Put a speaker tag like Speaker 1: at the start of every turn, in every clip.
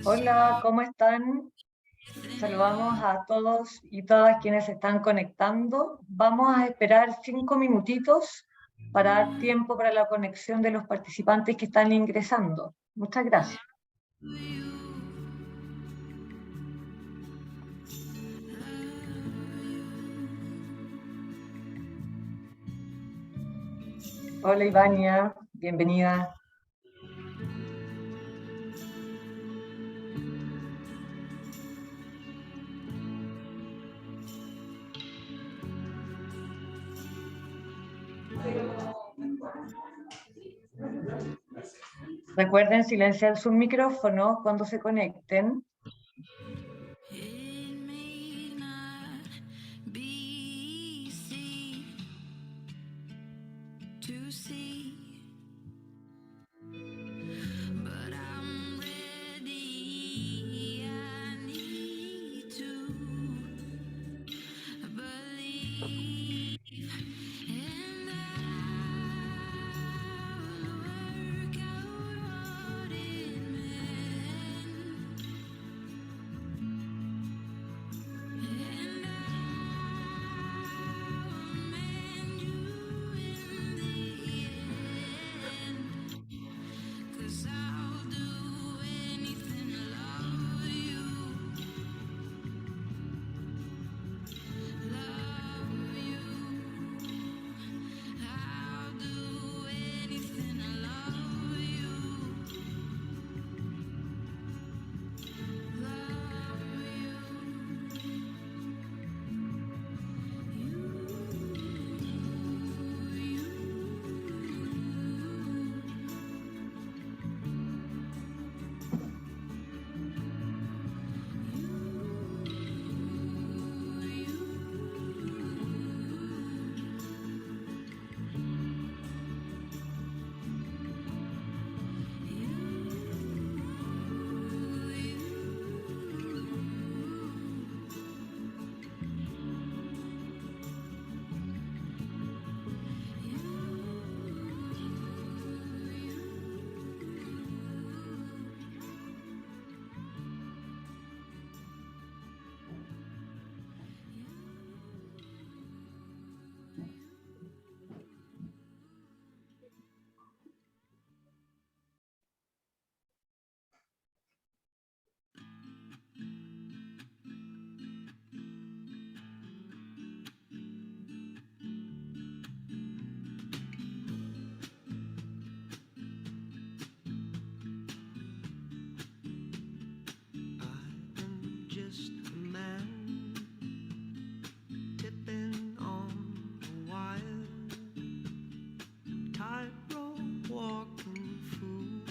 Speaker 1: Hola, ¿cómo están? Saludamos a todos y todas quienes se están conectando. Vamos a esperar 5 minutitos para dar tiempo para la conexión de los participantes que están ingresando. Muchas gracias. Hola, Ivania, bienvenida. Recuerden silenciar su micrófono cuando se conecten.
Speaker 2: It may not be easy to see, but I'm ready. I need to believe, and I'll work out what it meant, and I'll mend you in the end. 'Cause I'll do anything to love you, love you. I'll do anything to love you, love you. I'm just a man tipping on a wire, tightrope walking through.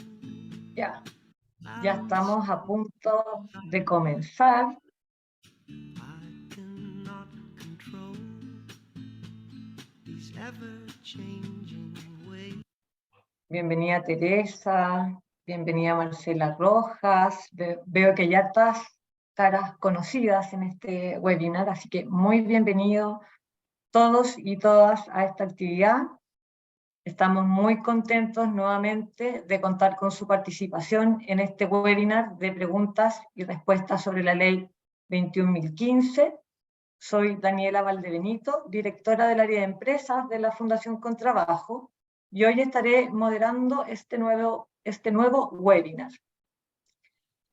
Speaker 1: Ya estamos a punto de comenzar.
Speaker 2: I cannot control these ever-changing ways.
Speaker 1: Bienvenida Teresa, bienvenida Marcela Rojas. Veo que ya estás caras conocidas en este webinar, así que muy bienvenidos todos y todas a esta actividad. Estamos muy contentos nuevamente de contar con su participación en este webinar de preguntas y respuestas sobre la Ley 21.015. Soy Daniela Valdebenito, directora del área de empresas de la Fundación Contrabajo, y hoy estaré moderando este nuevo webinar.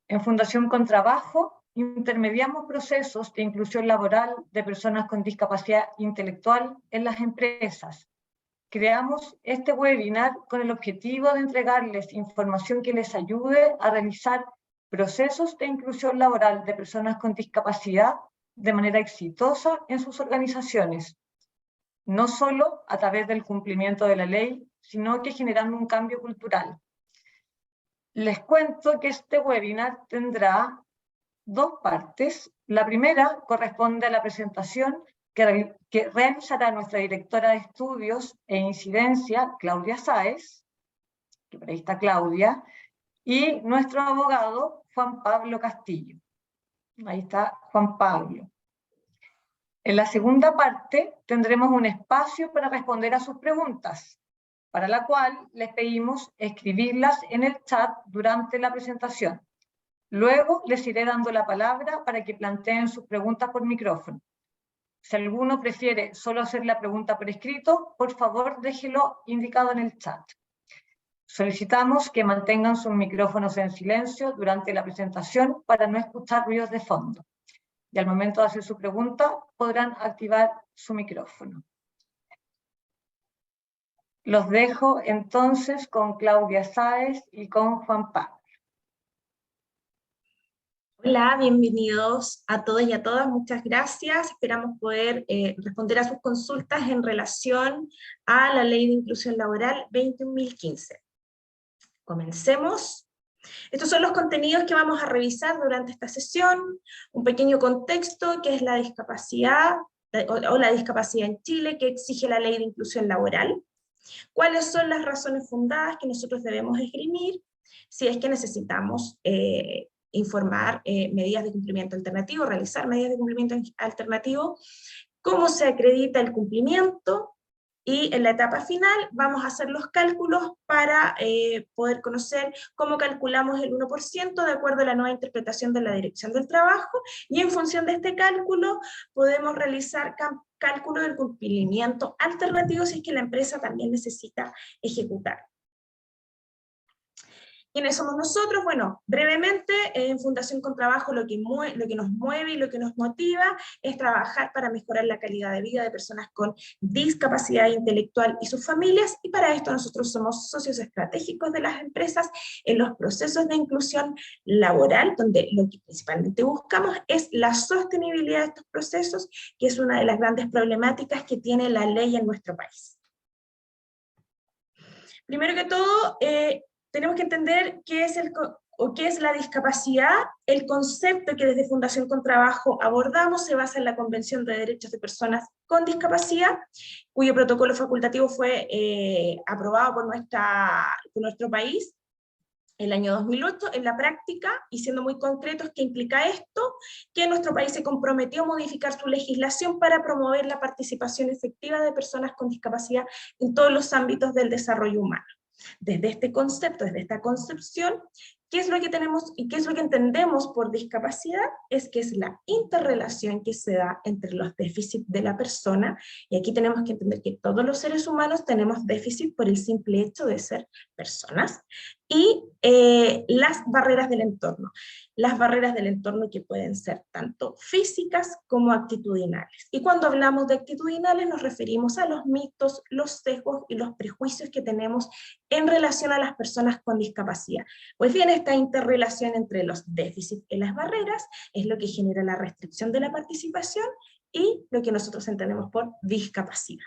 Speaker 1: En Fundación Contrabajo intermediamos procesos de inclusión laboral de personas con discapacidad intelectual en las empresas. Creamos este webinar con el objetivo de entregarles información que les ayude a realizar procesos de inclusión laboral de personas con discapacidad de manera exitosa en sus organizaciones, no solo a través del cumplimiento de la ley, sino que generando un cambio cultural. Les cuento que este webinar tendrá dos partes. La primera corresponde a la presentación que realizará nuestra directora de estudios e incidencia, Claudia Sáez, que por ahí está Claudia, y nuestro abogado, Juan Pablo Castillo. Ahí está Juan Pablo. En la segunda parte tendremos un espacio para responder a sus preguntas, para la cual les pedimos escribirlas en el chat durante la presentación. Luego les iré dando la palabra para que planteen sus preguntas por micrófono. Si alguno prefiere solo hacer la pregunta por escrito, por favor déjelo indicado en el chat. Solicitamos que mantengan sus micrófonos en silencio durante la presentación para no escuchar ruidos de fondo. Y al momento de hacer su pregunta, podrán activar su micrófono. Los dejo entonces con Claudia Sáez y con Juan Pablo.
Speaker 3: Hola, bienvenidos a todos y a todas, muchas gracias. Esperamos poder responder a sus consultas en relación a la Ley de Inclusión Laboral 21.015. Comencemos. Estos son los contenidos que vamos a revisar durante esta sesión. Un pequeño contexto, que es la discapacidad o la discapacidad en Chile, que exige la Ley de Inclusión Laboral. ¿Cuáles son las razones fundadas que nosotros debemos esgrimir si es que necesitamos informar medidas de cumplimiento alternativo, realizar medidas de cumplimiento alternativo? ¿Cómo se acredita el cumplimiento? Y en la etapa final vamos a hacer los cálculos para poder conocer cómo calculamos el 1% de acuerdo a la nueva interpretación de la Dirección del Trabajo, y en función de este cálculo podemos realizar cálculo del cumplimiento alternativo si es que la empresa también necesita ejecutar. ¿Quiénes somos nosotros? Bueno, brevemente, en Fundación Con Trabajo lo que nos mueve y lo que nos motiva es trabajar para mejorar la calidad de vida de personas con discapacidad intelectual y sus familias, y para esto nosotros somos socios estratégicos de las empresas en los procesos de inclusión laboral, donde lo que principalmente buscamos es la sostenibilidad de estos procesos, que es una de las grandes problemáticas que tiene la ley en nuestro país. Primero que todo, tenemos que entender qué es la discapacidad. El concepto que desde Fundación Con Trabajo abordamos se basa en la Convención de Derechos de Personas con Discapacidad, cuyo protocolo facultativo fue aprobado por nuestro país el año 2008. En la práctica, y siendo muy concretos, ¿qué implica esto? Que nuestro país se comprometió a modificar su legislación para promover la participación efectiva de personas con discapacidad en todos los ámbitos del desarrollo humano. Desde este concepto, desde esta concepción, ¿qué es lo que tenemos y qué es lo que entendemos por discapacidad? Es que es la interrelación que se da entre los déficits de la persona, y aquí tenemos que entender que todos los seres humanos tenemos déficit por el simple hecho de ser personas, y las barreras del entorno. Las barreras del entorno que pueden ser tanto físicas como actitudinales. Y cuando hablamos de actitudinales nos referimos a los mitos, los sesgos y los prejuicios que tenemos en relación a las personas con discapacidad. Pues bien, esta interrelación entre los déficits y las barreras es lo que genera la restricción de la participación y lo que nosotros entendemos por discapacidad.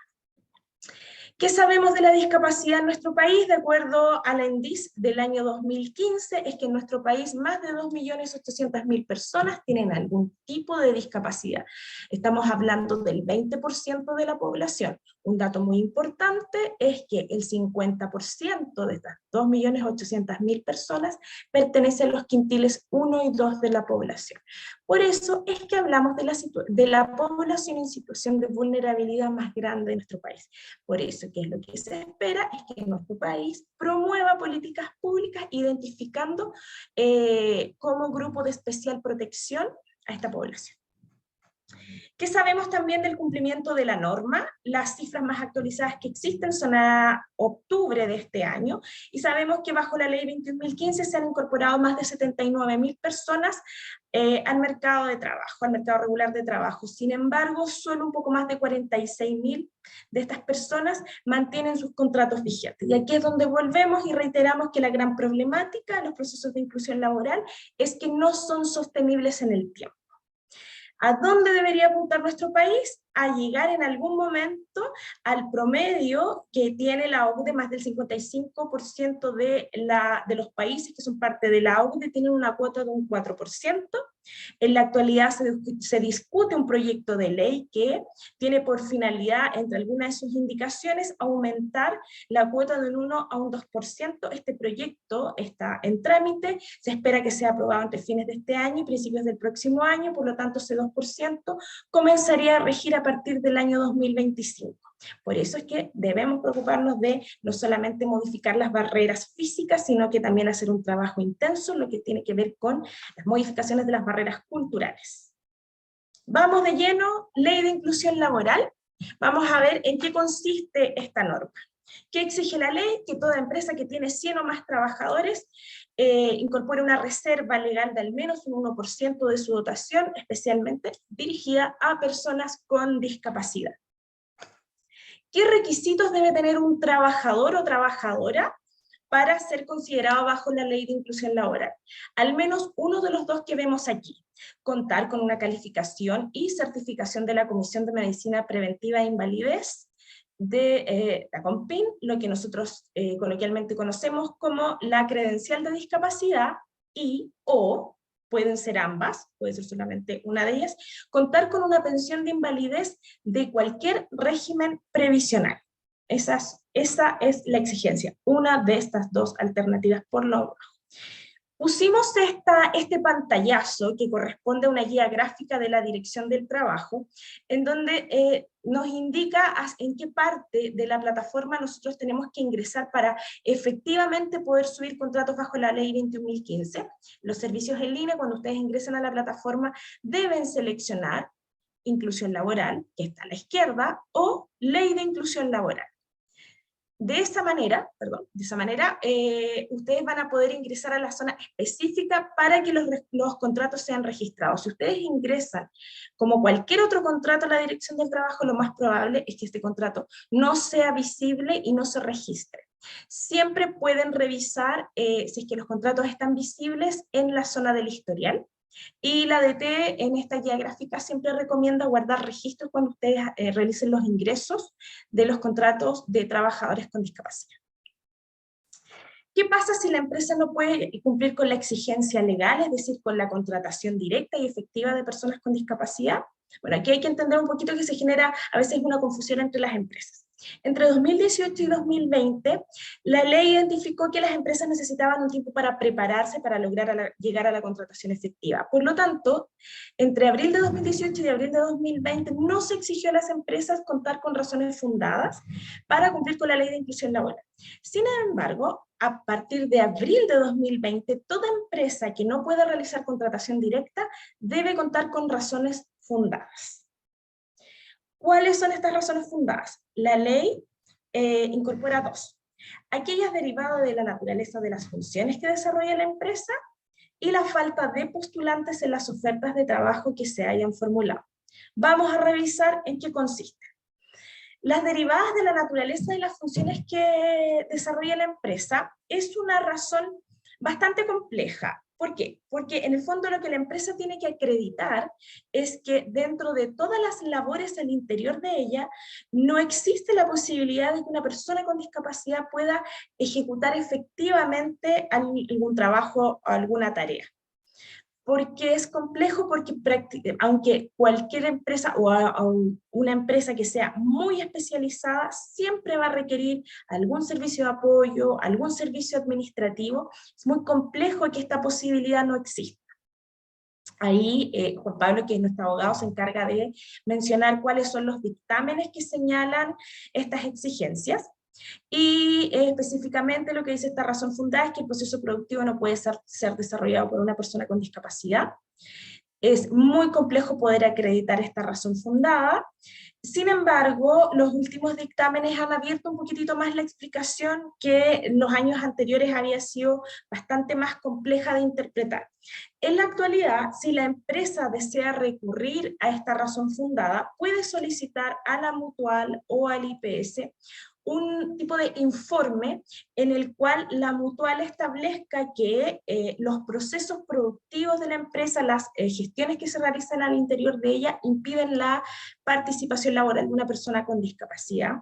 Speaker 3: ¿Qué sabemos de la discapacidad en nuestro país? De acuerdo a la ENDIS del año 2015, es que en nuestro país más de 2.800.000 personas tienen algún tipo de discapacidad. Estamos hablando del 20% de la población. Un dato muy importante es que el 50% de estas 2.800.000 personas pertenece a los quintiles 1 y 2 de la población. Por eso es que hablamos de la población en situación de vulnerabilidad más grande de nuestro país. Por eso, ¿qué es lo que se espera? Es que nuestro país promueva políticas públicas identificando como grupo de especial protección a esta población. ¿Qué sabemos también del cumplimiento de la norma? Las cifras más actualizadas que existen son a octubre de este año, y sabemos que bajo la ley 21.015 se han incorporado más de 79.000 personas al mercado de trabajo, al mercado regular de trabajo. Sin embargo, solo un poco más de 46.000 de estas personas mantienen sus contratos vigentes. Y aquí es donde volvemos y reiteramos que la gran problemática de los procesos de inclusión laboral es que no son sostenibles en el tiempo. ¿A dónde debería apuntar nuestro país? A llegar en algún momento al promedio que tiene la OCDE. Más del 55% de los países que son parte de la OCDE tienen una cuota de un 4%. En la actualidad se discute un proyecto de ley que tiene por finalidad, entre algunas de sus indicaciones, aumentar la cuota de un 1 a un 2%. Este proyecto está en trámite, se espera que sea aprobado entre fines de este año y principios del próximo año, por lo tanto ese 2% comenzaría a regir a partir del año 2025. Por eso es que debemos preocuparnos de no solamente modificar las barreras físicas, sino que también hacer un trabajo intenso, lo que tiene que ver con las modificaciones de las barreras culturales. Vamos de lleno, ley de inclusión laboral. Vamos a ver en qué consiste esta norma. ¿Qué exige la ley? Que toda empresa que tiene 100 o más trabajadores incorpore una reserva legal de al menos un 1% de su dotación, especialmente dirigida a personas con discapacidad. ¿Qué requisitos debe tener un trabajador o trabajadora para ser considerado bajo la ley de inclusión laboral? Al menos uno de los dos que vemos aquí. Contar con una calificación y certificación de la Comisión de Medicina Preventiva e Invalidez de la COMPIN, lo que nosotros coloquialmente conocemos como la credencial de discapacidad, y o pueden ser ambas, puede ser solamente una de ellas, contar con una pensión de invalidez de cualquier régimen previsional. Esa es la exigencia, una de estas dos alternativas por lo bajo. Pusimos este pantallazo que corresponde a una guía gráfica de la Dirección del Trabajo, en donde nos indica en qué parte de la plataforma nosotros tenemos que ingresar para efectivamente poder subir contratos bajo la ley 21.015. Los servicios en línea, cuando ustedes ingresan a la plataforma, deben seleccionar inclusión laboral, que está a la izquierda, o ley de inclusión laboral. De esa manera, ustedes van a poder ingresar a la zona específica para que los contratos sean registrados. Si ustedes ingresan como cualquier otro contrato a la Dirección del Trabajo, lo más probable es que este contrato no sea visible y no se registre. Siempre pueden revisar si es que los contratos están visibles en la zona del historial. Y la DT en esta guía gráfica siempre recomienda guardar registros cuando ustedes realicen los ingresos de los contratos de trabajadores con discapacidad. ¿Qué pasa si la empresa no puede cumplir con la exigencia legal, es decir, con la contratación directa y efectiva de personas con discapacidad? Bueno, aquí hay que entender un poquito que se genera a veces una confusión entre las empresas. Entre 2018 y 2020, la ley identificó que las empresas necesitaban un tiempo para prepararse para lograr llegar a la contratación efectiva. Por lo tanto, entre abril de 2018 y abril de 2020 no se exigió a las empresas contar con razones fundadas para cumplir con la ley de inclusión laboral. Sin embargo, a partir de abril de 2020, toda empresa que no pueda realizar contratación directa debe contar con razones fundadas. ¿Cuáles son estas razones fundadas? La ley incorpora dos. Aquellas derivadas de la naturaleza de las funciones que desarrolla la empresa y la falta de postulantes en las ofertas de trabajo que se hayan formulado. Vamos a revisar en qué consiste. Las derivadas de la naturaleza de las funciones que desarrolla la empresa es una razón bastante compleja. ¿Por qué? Porque en el fondo lo que la empresa tiene que acreditar es que dentro de todas las labores al interior de ella no existe la posibilidad de que una persona con discapacidad pueda ejecutar efectivamente algún trabajo o alguna tarea. ¿Por qué es complejo? Porque aunque cualquier empresa o una empresa que sea muy especializada siempre va a requerir algún servicio de apoyo, algún servicio administrativo, es muy complejo que esta posibilidad no exista. Ahí Juan Pablo, que es nuestro abogado, se encarga de mencionar cuáles son los dictámenes que señalan estas exigencias. Y específicamente lo que dice esta razón fundada es que el proceso productivo no puede ser desarrollado por una persona con discapacidad. Es muy complejo poder acreditar esta razón fundada. Sin embargo, los últimos dictámenes han abierto un poquitito más la explicación, que en los años anteriores había sido bastante más compleja de interpretar. En la actualidad, si la empresa desea recurrir a esta razón fundada, puede solicitar a la mutual o al IPS un tipo de informe en el cual la mutual establezca que los procesos productivos de la empresa, las gestiones que se realizan al interior de ella, impiden la participación laboral de una persona con discapacidad.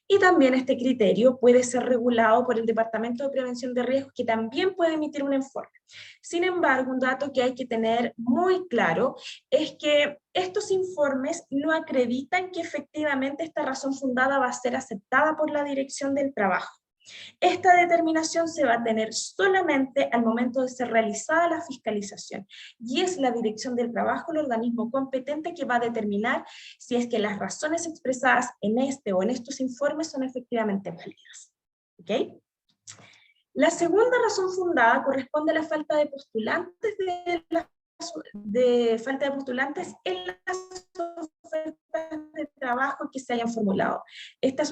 Speaker 3: Y también este criterio puede ser regulado por el Departamento de Prevención de Riesgos, que también puede emitir un informe. Sin embargo, un dato que hay que tener muy claro es que estos informes no acreditan que efectivamente esta razón fundada va a ser aceptada por la Dirección del Trabajo. Esta determinación se va a tener solamente al momento de ser realizada la fiscalización y es la Dirección del Trabajo el organismo competente que va a determinar si es que las razones expresadas en este o en estos informes son efectivamente válidas. ¿Ok? La segunda razón fundada corresponde a la falta de postulantes en las ofertas de trabajo que se hayan formulado. Esta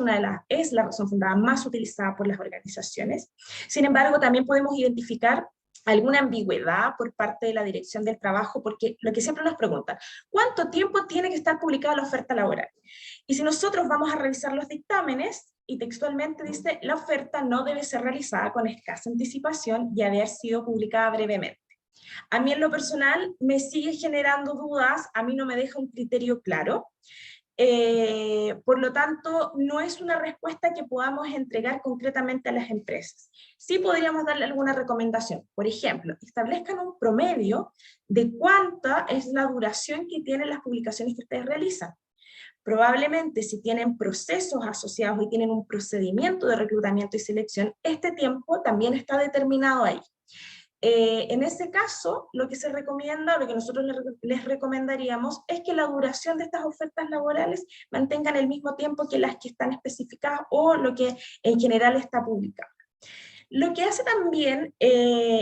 Speaker 3: es la razón fundada más utilizada por las organizaciones. Sin embargo, también podemos identificar alguna ambigüedad por parte de la Dirección del Trabajo, porque lo que siempre nos preguntan, ¿cuánto tiempo tiene que estar publicada la oferta laboral? Y si nosotros vamos a revisar los dictámenes, y textualmente dice, la oferta no debe ser realizada con escasa anticipación y haber sido publicada brevemente. A mí en lo personal me sigue generando dudas, a mí no me deja un criterio claro, por lo tanto no es una respuesta que podamos entregar concretamente a las empresas. Sí podríamos darle alguna recomendación, por ejemplo, establezcan un promedio de cuánta es la duración que tienen las publicaciones que ustedes realizan. Probablemente si tienen procesos asociados y tienen un procedimiento de reclutamiento y selección, este tiempo también está determinado ahí. En ese caso, lo que se recomienda, lo que nosotros les recomendaríamos, es que la duración de estas ofertas laborales mantengan el mismo tiempo que las que están especificadas o lo que en general está publicado. Lo que hace también,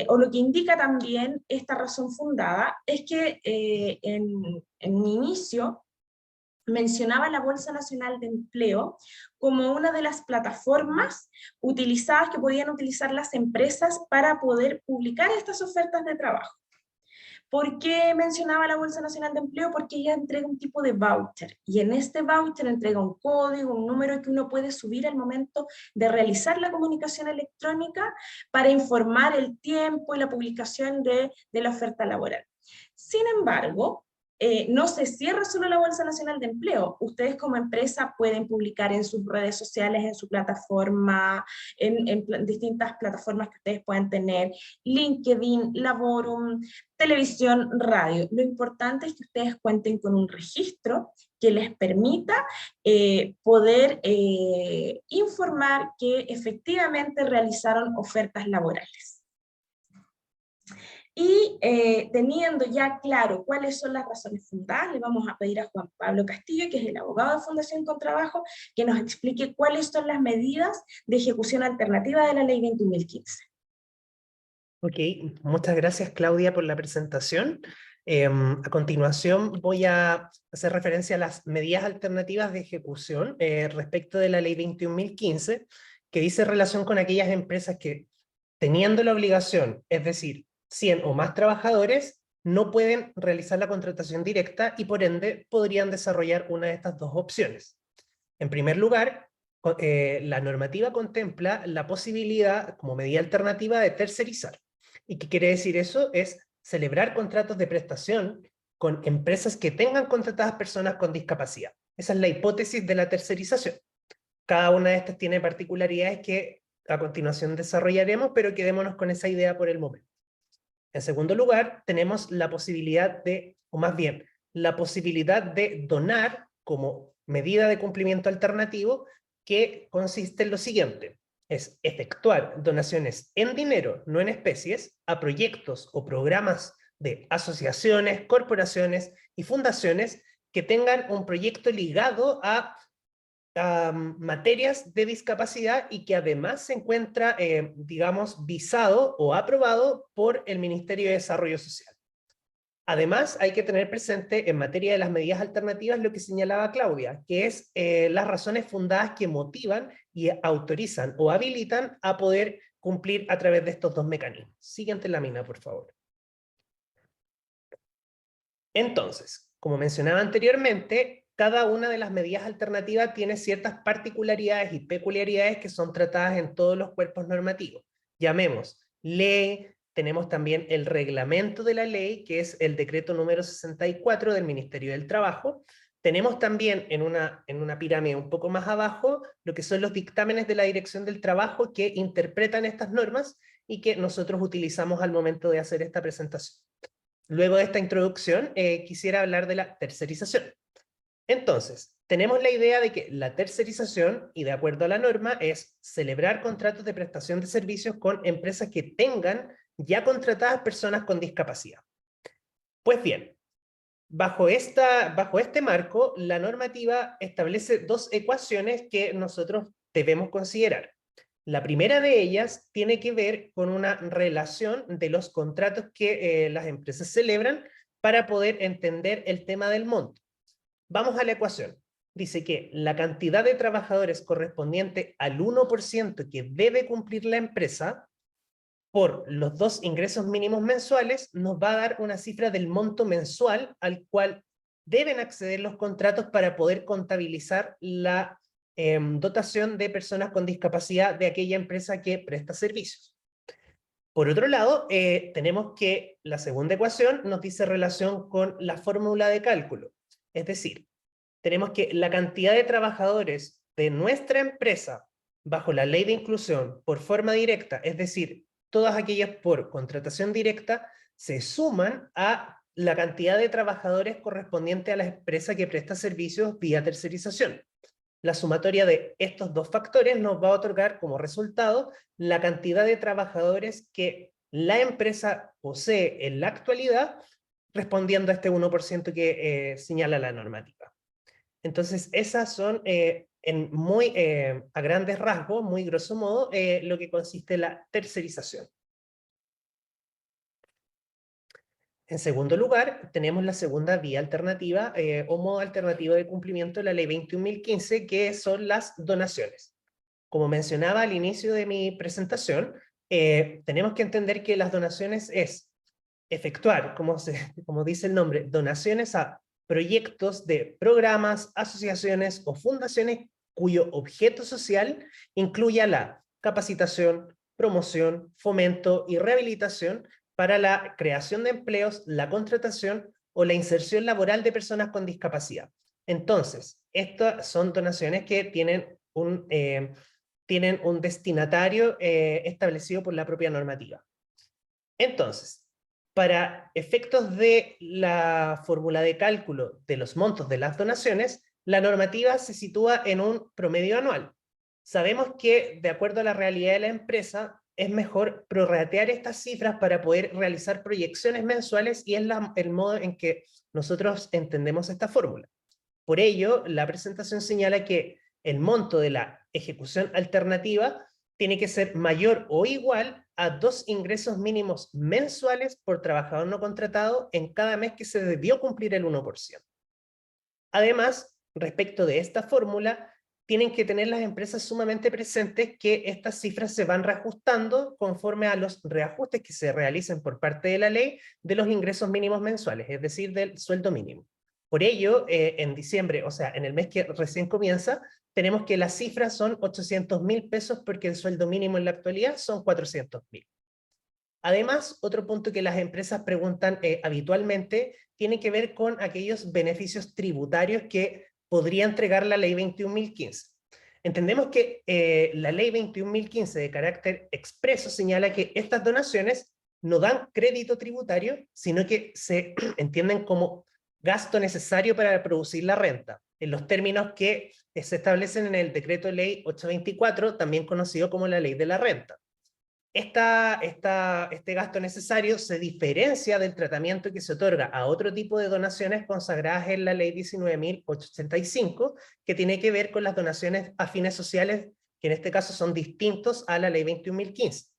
Speaker 3: o lo que indica también esta razón fundada, es que en mi inicio, mencionaba la Bolsa Nacional de Empleo como una de las plataformas utilizadas que podían utilizar las empresas para poder publicar estas ofertas de trabajo. ¿Por qué mencionaba la Bolsa Nacional de Empleo? Porque ella entrega un tipo de voucher, y en este voucher entrega un código, un número que uno puede subir al momento de realizar la comunicación electrónica para informar el tiempo y la publicación de la oferta laboral. Sin embargo, no se cierra solo la Bolsa Nacional de Empleo. Ustedes como empresa pueden publicar en sus redes sociales, en su plataforma, en distintas plataformas que ustedes puedan tener, LinkedIn, Laborum, televisión, radio. Lo importante es que ustedes cuenten con un registro que les permita poder informar que efectivamente realizaron ofertas laborales. Y teniendo ya claro cuáles son las razones fundadas, le vamos a pedir a Juan Pablo Castillo, que es el abogado de Fundación Contrabajo, que nos explique cuáles son las medidas de ejecución alternativa de la Ley 21.015.
Speaker 4: Ok, muchas gracias Claudia por la presentación. A continuación voy a hacer referencia a las medidas alternativas de ejecución respecto de la Ley 21.015, que dice relación con aquellas empresas que, teniendo la obligación, es decir, 100 o más trabajadores, no pueden realizar la contratación directa y por ende podrían desarrollar una de estas dos opciones. En primer lugar, la normativa contempla la posibilidad, como medida alternativa, de tercerizar. ¿Y qué quiere decir eso? Es celebrar contratos de prestación con empresas que tengan contratadas personas con discapacidad. Esa es la hipótesis de la tercerización. Cada una de estas tiene particularidades que a continuación desarrollaremos, pero quedémonos con esa idea por el momento. En segundo lugar, tenemos la posibilidad de, o más bien, la posibilidad de donar como medida de cumplimiento alternativo, que consiste en lo siguiente: es efectuar donaciones en dinero, no en especies, a proyectos o programas de asociaciones, corporaciones y fundaciones que tengan un proyecto ligado a materias de discapacidad y que además se encuentra, digamos, visado o aprobado por el Ministerio de Desarrollo Social. Además, hay que tener presente en materia de las medidas alternativas lo que señalaba Claudia, que es las razones fundadas que motivan y autorizan o habilitan a poder cumplir a través de estos dos mecanismos. Siguiente lámina, por favor. Entonces, como mencionaba anteriormente, cada una de las medidas alternativas tiene ciertas particularidades y peculiaridades que son tratadas en todos los cuerpos normativos. Llamemos ley, tenemos también el reglamento de la ley, que es el decreto número 64 del Ministerio del Trabajo. Tenemos también en una pirámide un poco más abajo lo que son los dictámenes de la Dirección del Trabajo que interpretan estas normas y que nosotros utilizamos al momento de hacer esta presentación. Luego de esta introducción, quisiera hablar de la tercerización. Entonces, tenemos la idea de que la tercerización, y de acuerdo a la norma, es celebrar contratos de prestación de servicios con empresas que tengan ya contratadas personas con discapacidad. Pues bien, bajo este marco, la normativa establece dos ecuaciones que nosotros debemos considerar. La primera de ellas tiene que ver con una relación de los contratos que las empresas celebran para poder entender el tema del monto. Vamos a la ecuación. Dice que la cantidad de trabajadores correspondiente al 1% que debe cumplir la empresa por los 2 ingresos mínimos mensuales nos va a dar una cifra del monto mensual al cual deben acceder los contratos para poder contabilizar la dotación de personas con discapacidad de aquella empresa que presta servicios. Por otro lado, tenemos que la segunda ecuación nos dice relación con la fórmula de cálculo. Es decir, tenemos que la cantidad de trabajadores de nuestra empresa bajo la ley de inclusión por forma directa, es decir, todas aquellas por contratación directa, se suman a la cantidad de trabajadores correspondiente a la empresa que presta servicios vía tercerización. La sumatoria de estos dos factores nos va a otorgar como resultado la cantidad de trabajadores que la empresa posee en la actualidad, respondiendo a este 1% que señala la normativa. Entonces, esas son, a grandes rasgos, muy grosso modo, lo que consiste la tercerización. En segundo lugar, tenemos la segunda vía alternativa o modo alternativo de cumplimiento de la Ley 21.015, que son las donaciones. Como mencionaba al inicio de mi presentación, tenemos que entender que las donaciones es efectuar, como dice el nombre, donaciones a proyectos de programas, asociaciones o fundaciones cuyo objeto social incluya la capacitación, promoción, fomento y rehabilitación para la creación de empleos, la contratación o la inserción laboral de personas con discapacidad. Entonces, estas son donaciones que tienen un destinatario establecido por la propia normativa. Entonces, para efectos de la fórmula de cálculo de los montos de las donaciones, la normativa se sitúa en un promedio anual. Sabemos que, de acuerdo a la realidad de la empresa, es mejor prorratear estas cifras para poder realizar proyecciones mensuales y es el modo en que nosotros entendemos esta fórmula. Por ello, la presentación señala que el monto de la ejecución alternativa tiene que ser mayor o igual a 2 ingresos mínimos mensuales por trabajador no contratado en cada mes que se debió cumplir el 1%. Además, respecto de esta fórmula, tienen que tener las empresas sumamente presentes que estas cifras se van reajustando conforme a los reajustes que se realicen por parte de la ley de los ingresos mínimos mensuales, es decir, del sueldo mínimo. Por ello, en diciembre, o sea, en el mes que recién comienza, tenemos que las cifras son 800.000 pesos porque el sueldo mínimo en la actualidad son 400.000. Además, otro punto que las empresas preguntan habitualmente tiene que ver con aquellos beneficios tributarios que podría entregar la ley 21.015. Entendemos que la ley 21.015 de carácter expreso señala que estas donaciones no dan crédito tributario, sino que se entienden como gasto necesario para producir la renta, en los términos que se establecen en el Decreto Ley 824, también conocido como la Ley de la Renta. Este gasto necesario se diferencia del tratamiento que se otorga a otro tipo de donaciones consagradas en la Ley 19.885, que tiene que ver con las donaciones a fines sociales, que en este caso son distintos a la Ley 21.015.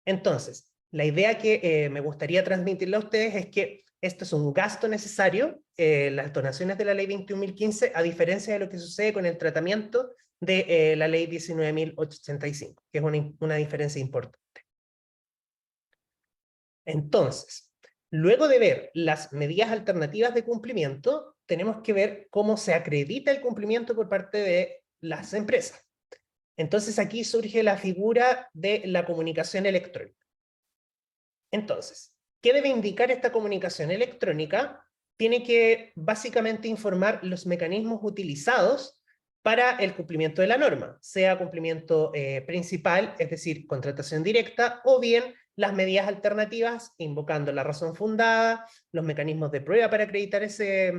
Speaker 4: Entonces, la idea que me gustaría transmitirle a ustedes es que esto es un gasto necesario, las donaciones de la Ley 21.015, a diferencia de lo que sucede con el tratamiento de la Ley 19.885, que es una diferencia importante. Entonces, luego de ver las medidas alternativas de cumplimiento, tenemos que ver cómo se acredita el cumplimiento por parte de las empresas. Entonces aquí surge la figura de la comunicación electrónica. Entonces, ¿qué debe indicar esta comunicación electrónica? Tiene que básicamente informar los mecanismos utilizados para el cumplimiento de la norma, sea cumplimiento principal, es decir, contratación directa, o bien las medidas alternativas, invocando la razón fundada, los mecanismos de prueba para acreditar ese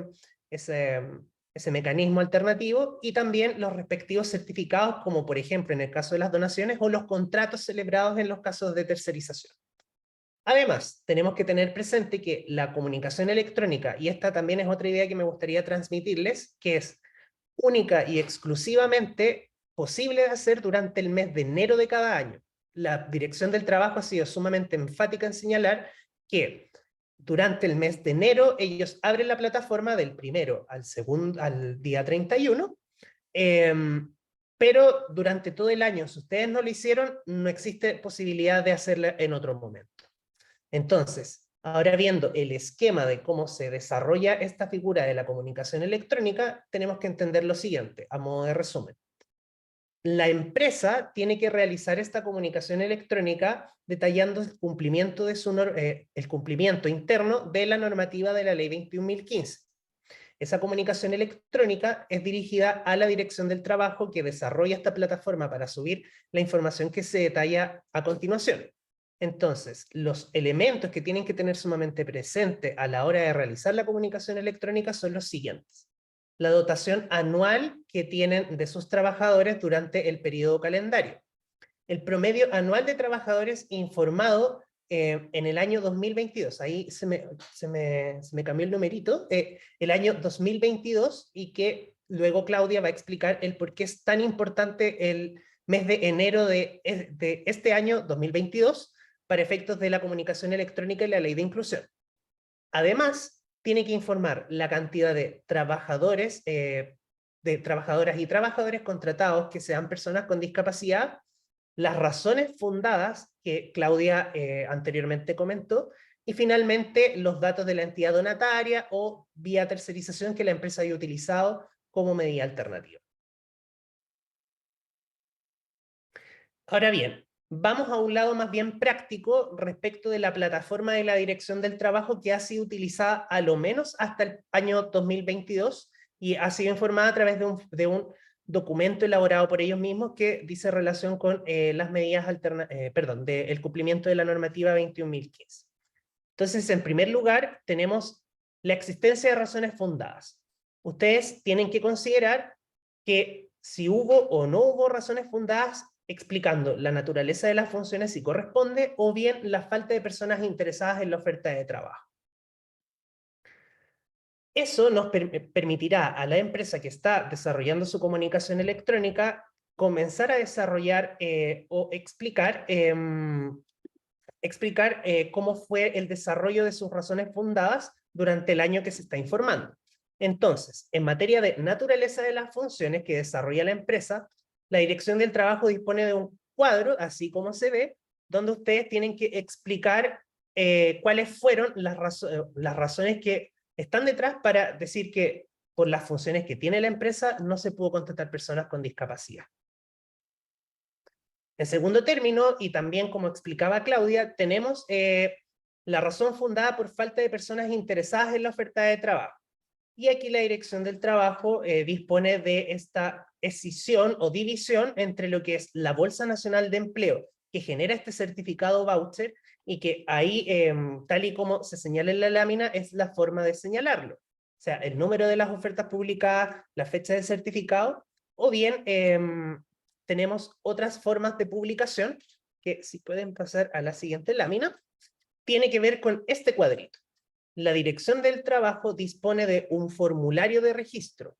Speaker 4: ese mecanismo alternativo, y también los respectivos certificados, como por ejemplo en el caso de las donaciones, o los contratos celebrados en los casos de tercerización. Además, tenemos que tener presente que la comunicación electrónica, y esta también es otra idea que me gustaría transmitirles, que es única y exclusivamente posible de hacer durante el mes de enero de cada año. La Dirección del Trabajo ha sido sumamente enfática en señalar que durante el mes de enero ellos abren la plataforma del 1 al día 31, pero durante todo el año, si ustedes no lo hicieron, no existe posibilidad de hacerla en otro momento. Entonces, ahora viendo el esquema de cómo se desarrolla esta figura de la comunicación electrónica, tenemos que entender lo siguiente, a modo de resumen. La empresa tiene que realizar esta comunicación electrónica detallando el cumplimiento, el cumplimiento interno de la normativa de la Ley 21.015. Esa comunicación electrónica es dirigida a la Dirección del Trabajo, que desarrolla esta plataforma para subir la información que se detalla a continuación. Entonces, los elementos que tienen que tener sumamente presente a la hora de realizar la comunicación electrónica son los siguientes. La dotación anual que tienen de sus trabajadores durante el periodo calendario. El promedio anual de trabajadores informado en el año 2022. Ahí se me cambió el numerito. El año 2022, y que luego Claudia va a explicar el por qué es tan importante el mes de enero de este año 2022 para efectos de la comunicación electrónica y la ley de inclusión. Además, tiene que informar la cantidad de trabajadores, de trabajadoras y trabajadores contratados que sean personas con discapacidad, las razones fundadas que Claudia anteriormente comentó, y finalmente los datos de la entidad donataria o vía tercerización que la empresa haya utilizado como medida alternativa. Ahora bien, vamos a un lado más bien práctico respecto de la plataforma de la Dirección del Trabajo, que ha sido utilizada a lo menos hasta el año 2022 y ha sido informada a través de un documento elaborado por ellos mismos que dice relación con las medidas del cumplimiento de la normativa 21.015. Entonces, en primer lugar, tenemos la existencia de razones fundadas. Ustedes tienen que considerar que si hubo o no hubo razones fundadas, explicando la naturaleza de las funciones si corresponde, o bien la falta de personas interesadas en la oferta de trabajo. Eso nos permitirá a la empresa que está desarrollando su comunicación electrónica comenzar a desarrollar o explicar cómo fue el desarrollo de sus razones fundadas durante el año que se está informando. Entonces, en materia de naturaleza de las funciones que desarrolla la empresa, la Dirección del Trabajo dispone de un cuadro, así como se ve, donde ustedes tienen que explicar cuáles fueron las razones que están detrás para decir que por las funciones que tiene la empresa no se pudo contratar personas con discapacidad. En segundo término, y también como explicaba Claudia, tenemos la razón fundada por falta de personas interesadas en la oferta de trabajo. Y aquí la Dirección del Trabajo dispone de esta escisión o división entre lo que es la Bolsa Nacional de Empleo, que genera este certificado voucher, y que ahí, tal y como se señala en la lámina, es la forma de señalarlo. O sea, el número de las ofertas publicadas, la fecha de certificado, o bien tenemos otras formas de publicación, que si pueden pasar a la siguiente lámina, tiene que ver con este cuadrito. La Dirección del Trabajo dispone de un formulario de registro.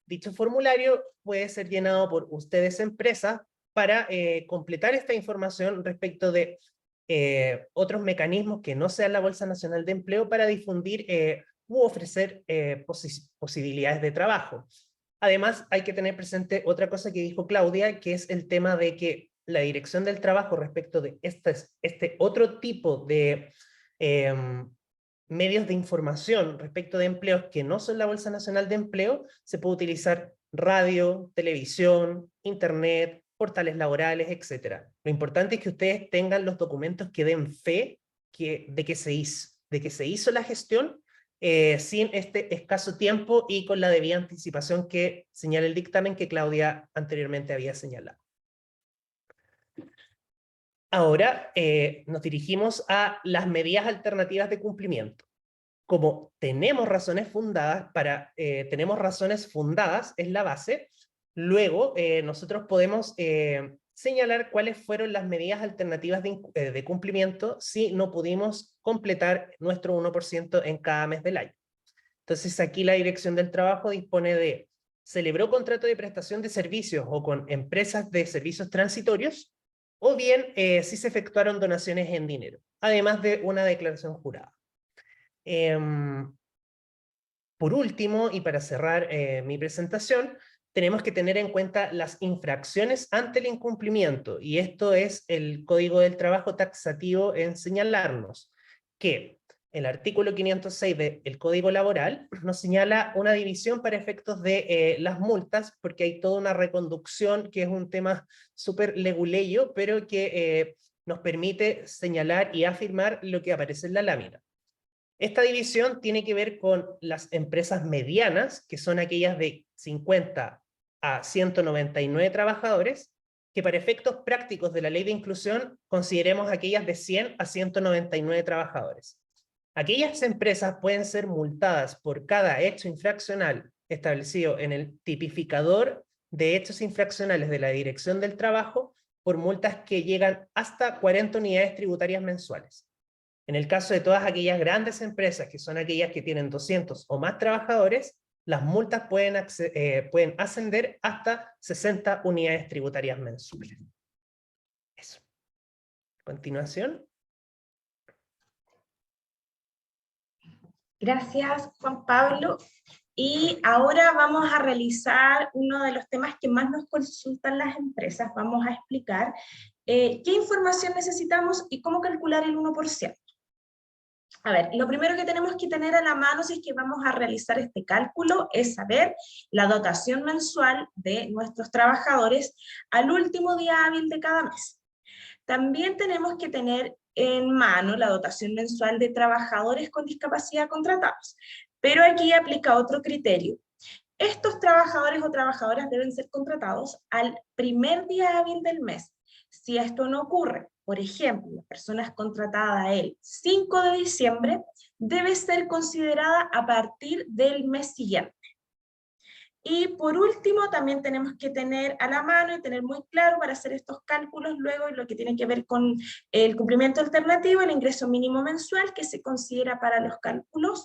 Speaker 4: Dicho formulario puede ser llenado por ustedes, empresa, para completar esta información respecto de otros mecanismos que no sean la Bolsa Nacional de Empleo para difundir u ofrecer posibilidades de trabajo. Además, hay que tener presente otra cosa que dijo Claudia, que es el tema de que la Dirección del Trabajo respecto de este otro tipo de medios de información respecto de empleos que no son la Bolsa Nacional de Empleo, se puede utilizar radio, televisión, internet, portales laborales, etc. Lo importante es que ustedes tengan los documentos que den fe de que se hizo la gestión sin este escaso tiempo y con la debida anticipación que señala el dictamen que Claudia anteriormente había señalado. Ahora nos dirigimos a las medidas alternativas de cumplimiento. como tenemos razones fundadas, tenemos razones fundadas, es la base, luego nosotros podemos señalar cuáles fueron las medidas alternativas de cumplimiento si no pudimos completar nuestro 1% en cada mes del año. Entonces aquí la Dirección del Trabajo dispone de: celebró contrato de prestación de servicios o con empresas de servicios transitorios, o bien si se efectuaron donaciones en dinero, además de una declaración jurada. Por último, y para cerrar mi presentación, tenemos que tener en cuenta las infracciones ante el incumplimiento, y esto es el Código del Trabajo taxativo en señalarnos que el artículo 506 del Código Laboral nos señala una división para efectos de las multas, porque hay toda una reconducción que es un tema súper leguleyo, pero que nos permite señalar y afirmar lo que aparece en la lámina. Esta división tiene que ver con las empresas medianas, que son aquellas de 50 a 199 trabajadores, que para efectos prácticos de la ley de inclusión consideremos aquellas de 100 a 199 trabajadores. Aquellas empresas pueden ser multadas por cada hecho infraccional establecido en el tipificador de hechos infraccionales de la Dirección del Trabajo por multas que llegan hasta 40 unidades tributarias mensuales. En el caso de todas aquellas grandes empresas, que son aquellas que tienen 200 o más trabajadores, las multas pueden ascender hasta 60 unidades tributarias mensuales. Eso. A continuación.
Speaker 3: Gracias, Juan Pablo. Y ahora vamos a realizar uno de los temas que más nos consultan las empresas. Vamos a explicar qué información necesitamos y cómo calcular el 1%. A ver, lo primero que tenemos que tener a la mano si es que vamos a realizar este cálculo es saber la dotación mensual de nuestros trabajadores al último día hábil de cada mes. También tenemos que tener en mano la dotación mensual de trabajadores con discapacidad contratados. Pero aquí aplica otro criterio. Estos trabajadores o trabajadoras deben ser contratados al primer día hábil del mes. Si esto no ocurre, por ejemplo, la persona es contratada el 5 de diciembre, debe ser considerada a partir del mes siguiente. Y por último, también tenemos que tener a la mano y tener muy claro para hacer estos cálculos luego lo que tiene que ver con el cumplimiento alternativo, el ingreso mínimo mensual que se considera para los cálculos,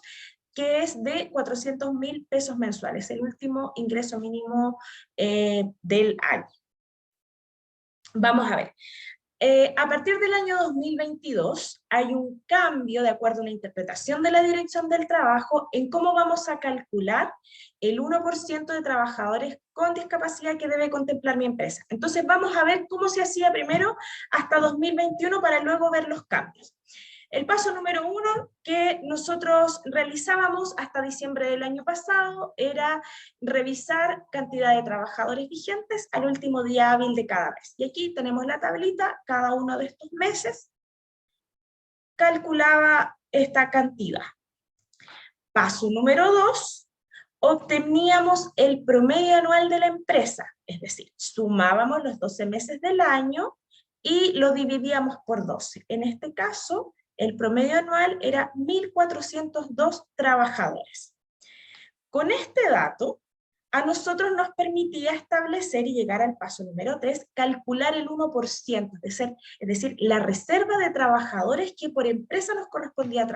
Speaker 3: que es de 400.000 pesos mensuales, el último ingreso mínimo del año. Vamos a ver. A partir del año 2022 hay un cambio, de acuerdo a una interpretación de la Dirección del Trabajo, en cómo vamos a calcular el 1% de trabajadores con discapacidad que debe contemplar mi empresa. Entonces vamos a ver cómo se hacía primero hasta 2021 para luego ver los cambios. El paso número 1 que nosotros realizábamos hasta diciembre del año pasado era revisar cantidad de trabajadores vigentes al último día hábil de cada mes. Y aquí tenemos la tablita, cada uno de estos meses calculaba esta cantidad. Paso número 2, obteníamos el promedio anual de la empresa, es decir, sumábamos los 12 meses del año y lo dividíamos por 12. En este caso, el promedio anual era 1.402 trabajadores. Con este dato, a nosotros nos permitía establecer y llegar al paso número 3, calcular el 1%, es decir, la reserva de trabajadores que por empresa nos correspondía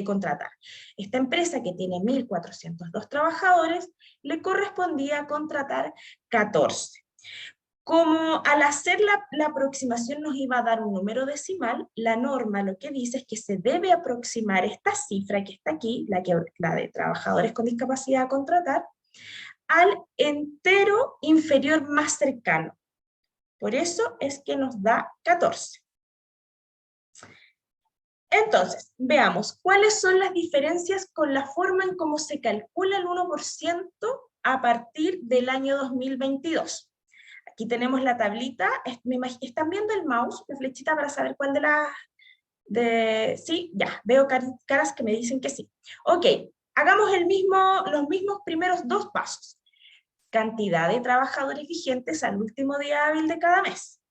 Speaker 3: contratar. Esta empresa que tiene 1.402 trabajadores, le correspondía contratar 14. Como al hacer la aproximación nos iba a dar un número decimal, la norma lo que dice es que se debe aproximar esta cifra que está aquí, la de trabajadores con discapacidad a contratar, al entero inferior más cercano. Por eso es que nos da 14. Entonces, veamos cuáles son las diferencias con la forma en cómo se calcula el 1% a partir del año 2022. Aquí tenemos la tablita, ¿están viendo el mouse, la flechita para saber cuál de las... Sí, ya, veo caras que me dicen que sí. Ok, hagamos los mismos primeros 2 pasos. Cantidad de trabajadores vigentes al último día hábil de cada mes.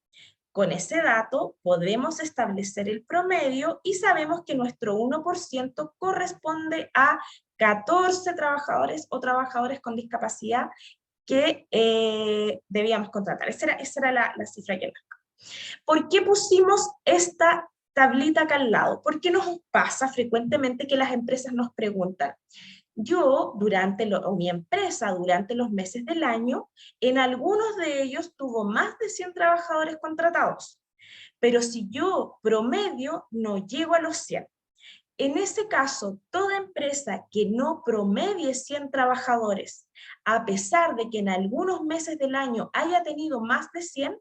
Speaker 3: Con ese dato podemos establecer el promedio y sabemos que nuestro 1% corresponde a 14 trabajadores o trabajadores con discapacidad que debíamos contratar. Esa era la cifra que nos daba. ¿Por qué pusimos esta tablita acá al lado? Porque nos pasa frecuentemente que las empresas nos preguntan, yo o mi empresa durante los meses del año, en algunos de ellos tuvo más de 100 trabajadores contratados, pero si yo promedio no llego a los 100. En ese caso, toda empresa que no promedie 100 trabajadores, a pesar de que en algunos meses del año haya tenido más de 100,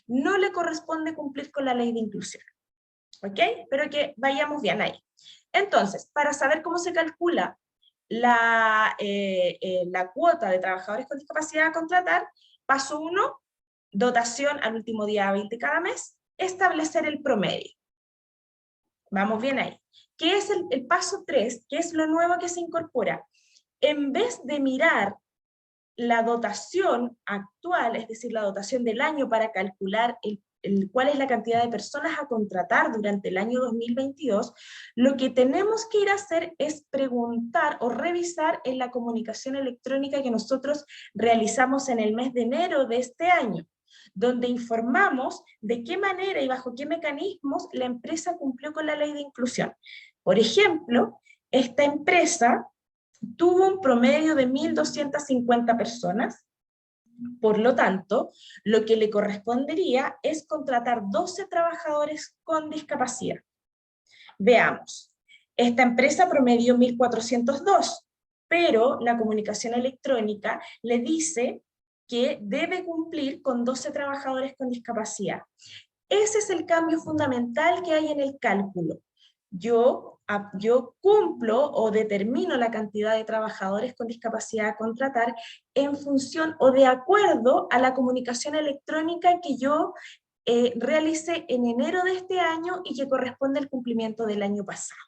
Speaker 3: no le corresponde cumplir con la ley de inclusión. ¿Ok? Pero que vayamos bien ahí. Entonces, para saber cómo se calcula la cuota de trabajadores con discapacidad a contratar, paso 1, dotación al último día hábil de cada mes, establecer el promedio. Vamos bien ahí. ¿Qué es el paso 3? ¿Qué es lo nuevo que se incorpora? En vez de mirar la dotación actual, es decir, la dotación del año para calcular cuál es la cantidad de personas a contratar durante el año 2022, lo que tenemos que ir a hacer es preguntar o revisar en la comunicación electrónica que nosotros realizamos en el mes de enero de este año, donde informamos de qué manera y bajo qué mecanismos la empresa cumplió con la ley de inclusión. Por ejemplo, esta empresa tuvo un promedio de 1.250 personas, por lo tanto, lo que le correspondería es contratar 12 trabajadores con discapacidad. Veamos, esta empresa promedió 1.402, pero la comunicación electrónica le dice que debe cumplir con 12 trabajadores con discapacidad. Ese es el cambio fundamental que hay en el cálculo. Yo cumplo o determino la cantidad de trabajadores con discapacidad a contratar en función o de acuerdo a la comunicación electrónica que yo realicé en enero de este año y que corresponde al cumplimiento del año pasado.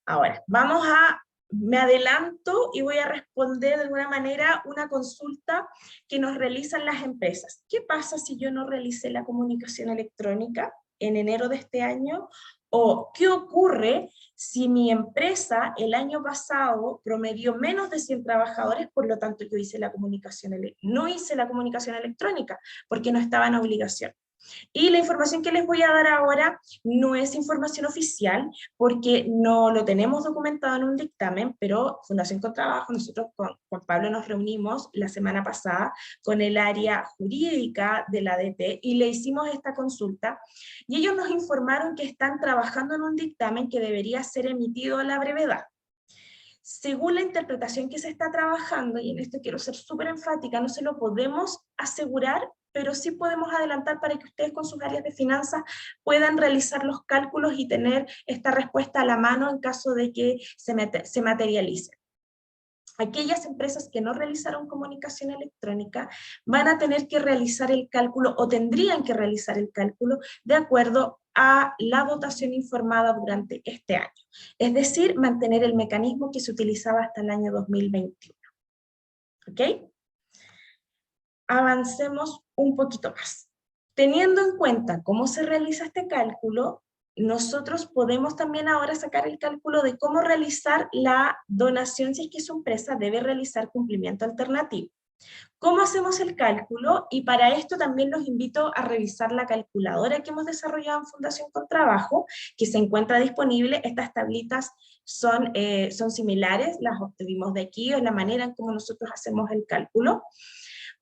Speaker 3: Ahora, me adelanto y voy a responder de alguna manera una consulta que nos realizan las empresas. ¿Qué pasa si yo no realicé la comunicación electrónica en enero de este año? ¿O qué ocurre si mi empresa el año pasado promedió menos de 100 trabajadores, por lo tanto yo no hice la comunicación electrónica porque no estaba en obligación? Y la información que les voy a dar ahora no es información oficial porque no lo tenemos documentado en un dictamen, pero Fundación con Trabajo, nosotros con Juan Pablo nos reunimos la semana pasada con el área jurídica de la ADT y le hicimos esta consulta y ellos nos informaron que están trabajando en un dictamen que debería ser emitido a la brevedad. Según la interpretación que se está trabajando, y en esto quiero ser súper enfática, no se lo podemos asegurar, pero sí podemos adelantar para que ustedes con sus áreas de finanzas puedan realizar los cálculos y tener esta respuesta a la mano en caso de que se materialice. Aquellas empresas que no realizaron comunicación electrónica van a tener que realizar el cálculo o tendrían que realizar el cálculo de acuerdo a la dotación informada durante este año. Es decir, mantener el mecanismo que se utilizaba hasta el año 2021. ¿Ok? Avancemos un poquito más. Teniendo en cuenta cómo se realiza este cálculo, nosotros podemos también ahora sacar el cálculo de cómo realizar la donación si es que su empresa debe realizar cumplimiento alternativo. ¿Cómo hacemos el cálculo? Y para esto también los invito a revisar la calculadora que hemos desarrollado en Fundación con Trabajo, que se encuentra disponible. Estas tablitas son similares, las obtuvimos de aquí, es la manera en cómo nosotros hacemos el cálculo.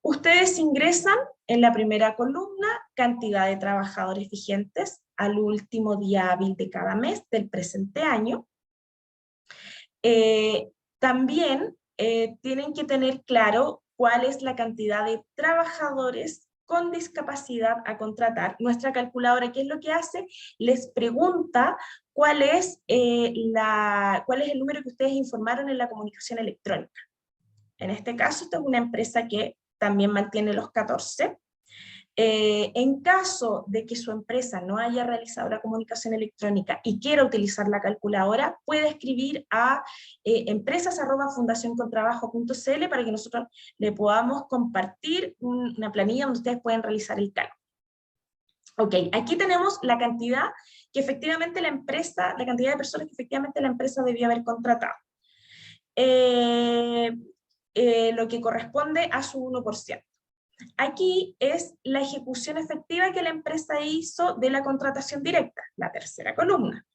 Speaker 3: Ustedes ingresan en la primera columna cantidad de trabajadores vigentes al último día hábil de cada mes del presente año. También tienen que tener claro cuál es la cantidad de trabajadores con discapacidad a contratar. Nuestra calculadora, ¿qué es lo que hace? Les pregunta cuál es el número que ustedes informaron en la comunicación electrónica. En este caso, esta es una empresa que también mantiene los 14. En caso de que su empresa no haya realizado la comunicación electrónica y quiera utilizar la calculadora, puede escribir a empresas@fundacioncontrabajo.cl para que nosotros le podamos compartir una planilla donde ustedes pueden realizar el cálculo. Ok, aquí tenemos la cantidad que efectivamente la empresa, la cantidad de personas que efectivamente la empresa debía haber contratado. Lo que corresponde a su 1%. Aquí es la ejecución efectiva que la empresa hizo de la contratación directa, la tercera columna.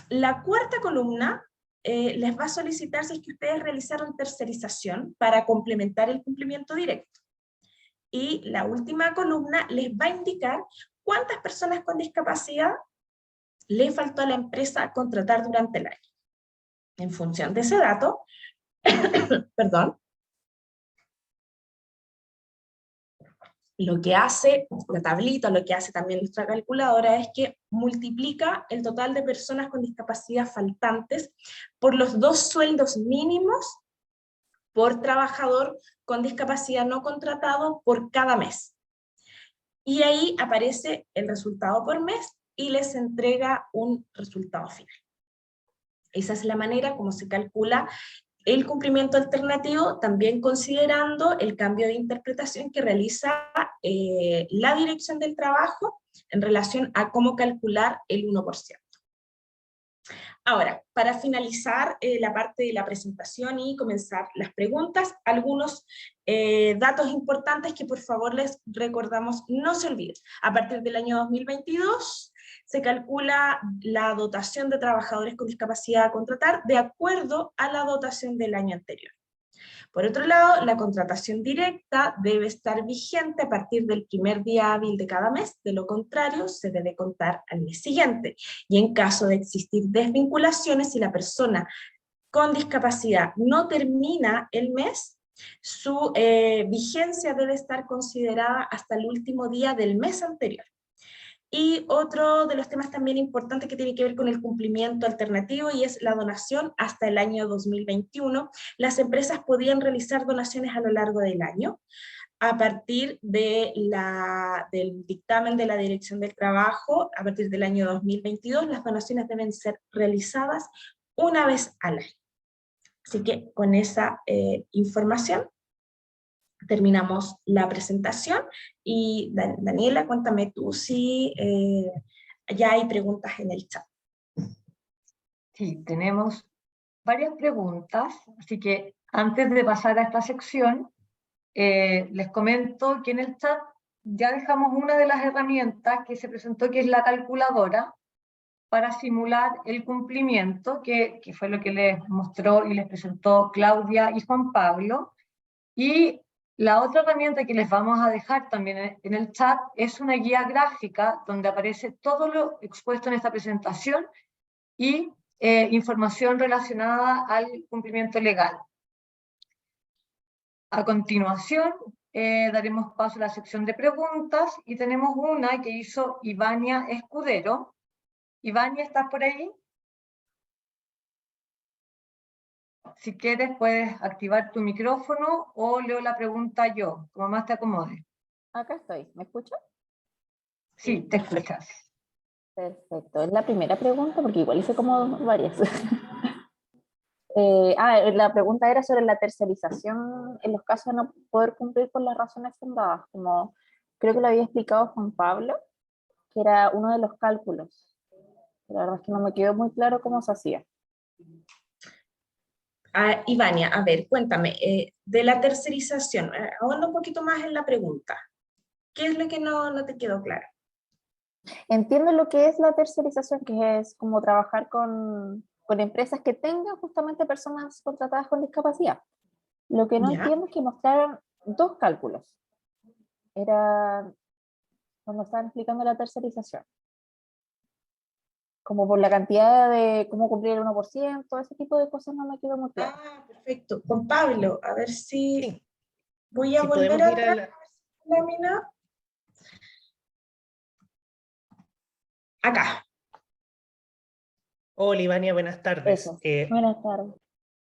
Speaker 3: La cuarta columna les va a solicitar si es que ustedes realizaron tercerización para complementar el cumplimiento directo. Y la última columna les va a indicar cuántas personas con discapacidad le faltó a la empresa contratar durante el año. En función de ese dato, perdón, lo que hace la tablita, lo que hace también nuestra calculadora es que multiplica el total de personas con discapacidad faltantes por los 2 sueldos mínimos por trabajador con discapacidad no contratado por cada mes. Y ahí aparece el resultado por mes y les entrega un resultado final. Esa es la manera como se calcula el cumplimiento alternativo, también considerando el cambio de interpretación que realiza la Dirección del Trabajo en relación a cómo calcular el 1%. Ahora, para finalizar la parte de la presentación y comenzar las preguntas, algunos datos importantes que por favor les recordamos no se olviden. A partir del año 2022 se calcula la dotación de trabajadores con discapacidad a contratar de acuerdo a la dotación del año anterior. Por otro lado, la contratación directa debe estar vigente a partir del primer día hábil de cada mes, de lo contrario se debe contar al mes siguiente. Y en caso de existir desvinculaciones, si la persona con discapacidad no termina el mes, su vigencia debe estar considerada hasta el último día del mes anterior. Y otro de los temas también importantes que tiene que ver con el cumplimiento alternativo y es la donación hasta el año 2021. Las empresas podían realizar donaciones a lo largo del año. A partir de del dictamen de la Dirección del Trabajo, a partir del año 2022, las donaciones deben ser realizadas una vez al año. Así que con esa información terminamos la presentación y Daniela, cuéntame tú si ya hay preguntas en el chat.
Speaker 1: Sí, tenemos varias preguntas, así que antes de pasar a esta sección, les comento que en el chat ya dejamos una de las herramientas que se presentó, que es la calculadora, para simular el cumplimiento, que fue lo que les mostró y les presentó Claudia y Juan Pablo. Y la otra herramienta que les vamos a dejar también en el chat es una guía gráfica donde aparece todo lo expuesto en esta presentación y información relacionada al cumplimiento legal. A continuación, daremos paso a la sección de preguntas y tenemos una que hizo Ivania Escudero. Ivania, ¿estás por ahí? Si quieres, puedes activar tu micrófono o leo la pregunta yo, como más te acomode.
Speaker 5: Acá estoy, ¿me escucho?
Speaker 1: Sí, te escuchas.
Speaker 5: Perfecto, es la primera pregunta porque igual hice como varias. La pregunta era sobre la tercerización en los casos de no poder cumplir con las razones fundadas, como creo que lo había explicado Juan Pablo, que era uno de los cálculos. La verdad es que no me quedó muy claro cómo se hacía.
Speaker 3: Ivania, a ver, cuéntame, de la tercerización, ahonda un poquito más en la pregunta. ¿Qué es lo que no te quedó claro?
Speaker 5: Entiendo lo que es la tercerización, que es como trabajar con empresas que tengan justamente personas contratadas con discapacidad. Lo que no
Speaker 3: ¿Ya?
Speaker 5: entiendo es que mostraron dos cálculos. Era cuando estaban explicando la tercerización. Como por la cantidad de cómo cumplir el 1%, ese tipo de cosas no me quedó muy claro.
Speaker 3: Perfecto. Juan Pablo, a ver si
Speaker 4: Sí,
Speaker 3: voy a
Speaker 4: si
Speaker 3: volver
Speaker 4: podemos
Speaker 3: a
Speaker 4: ir a
Speaker 3: traer
Speaker 4: la...
Speaker 3: la lámina. Acá.
Speaker 4: Hola, Ivania, buenas tardes.
Speaker 5: Eso. Buenas tardes.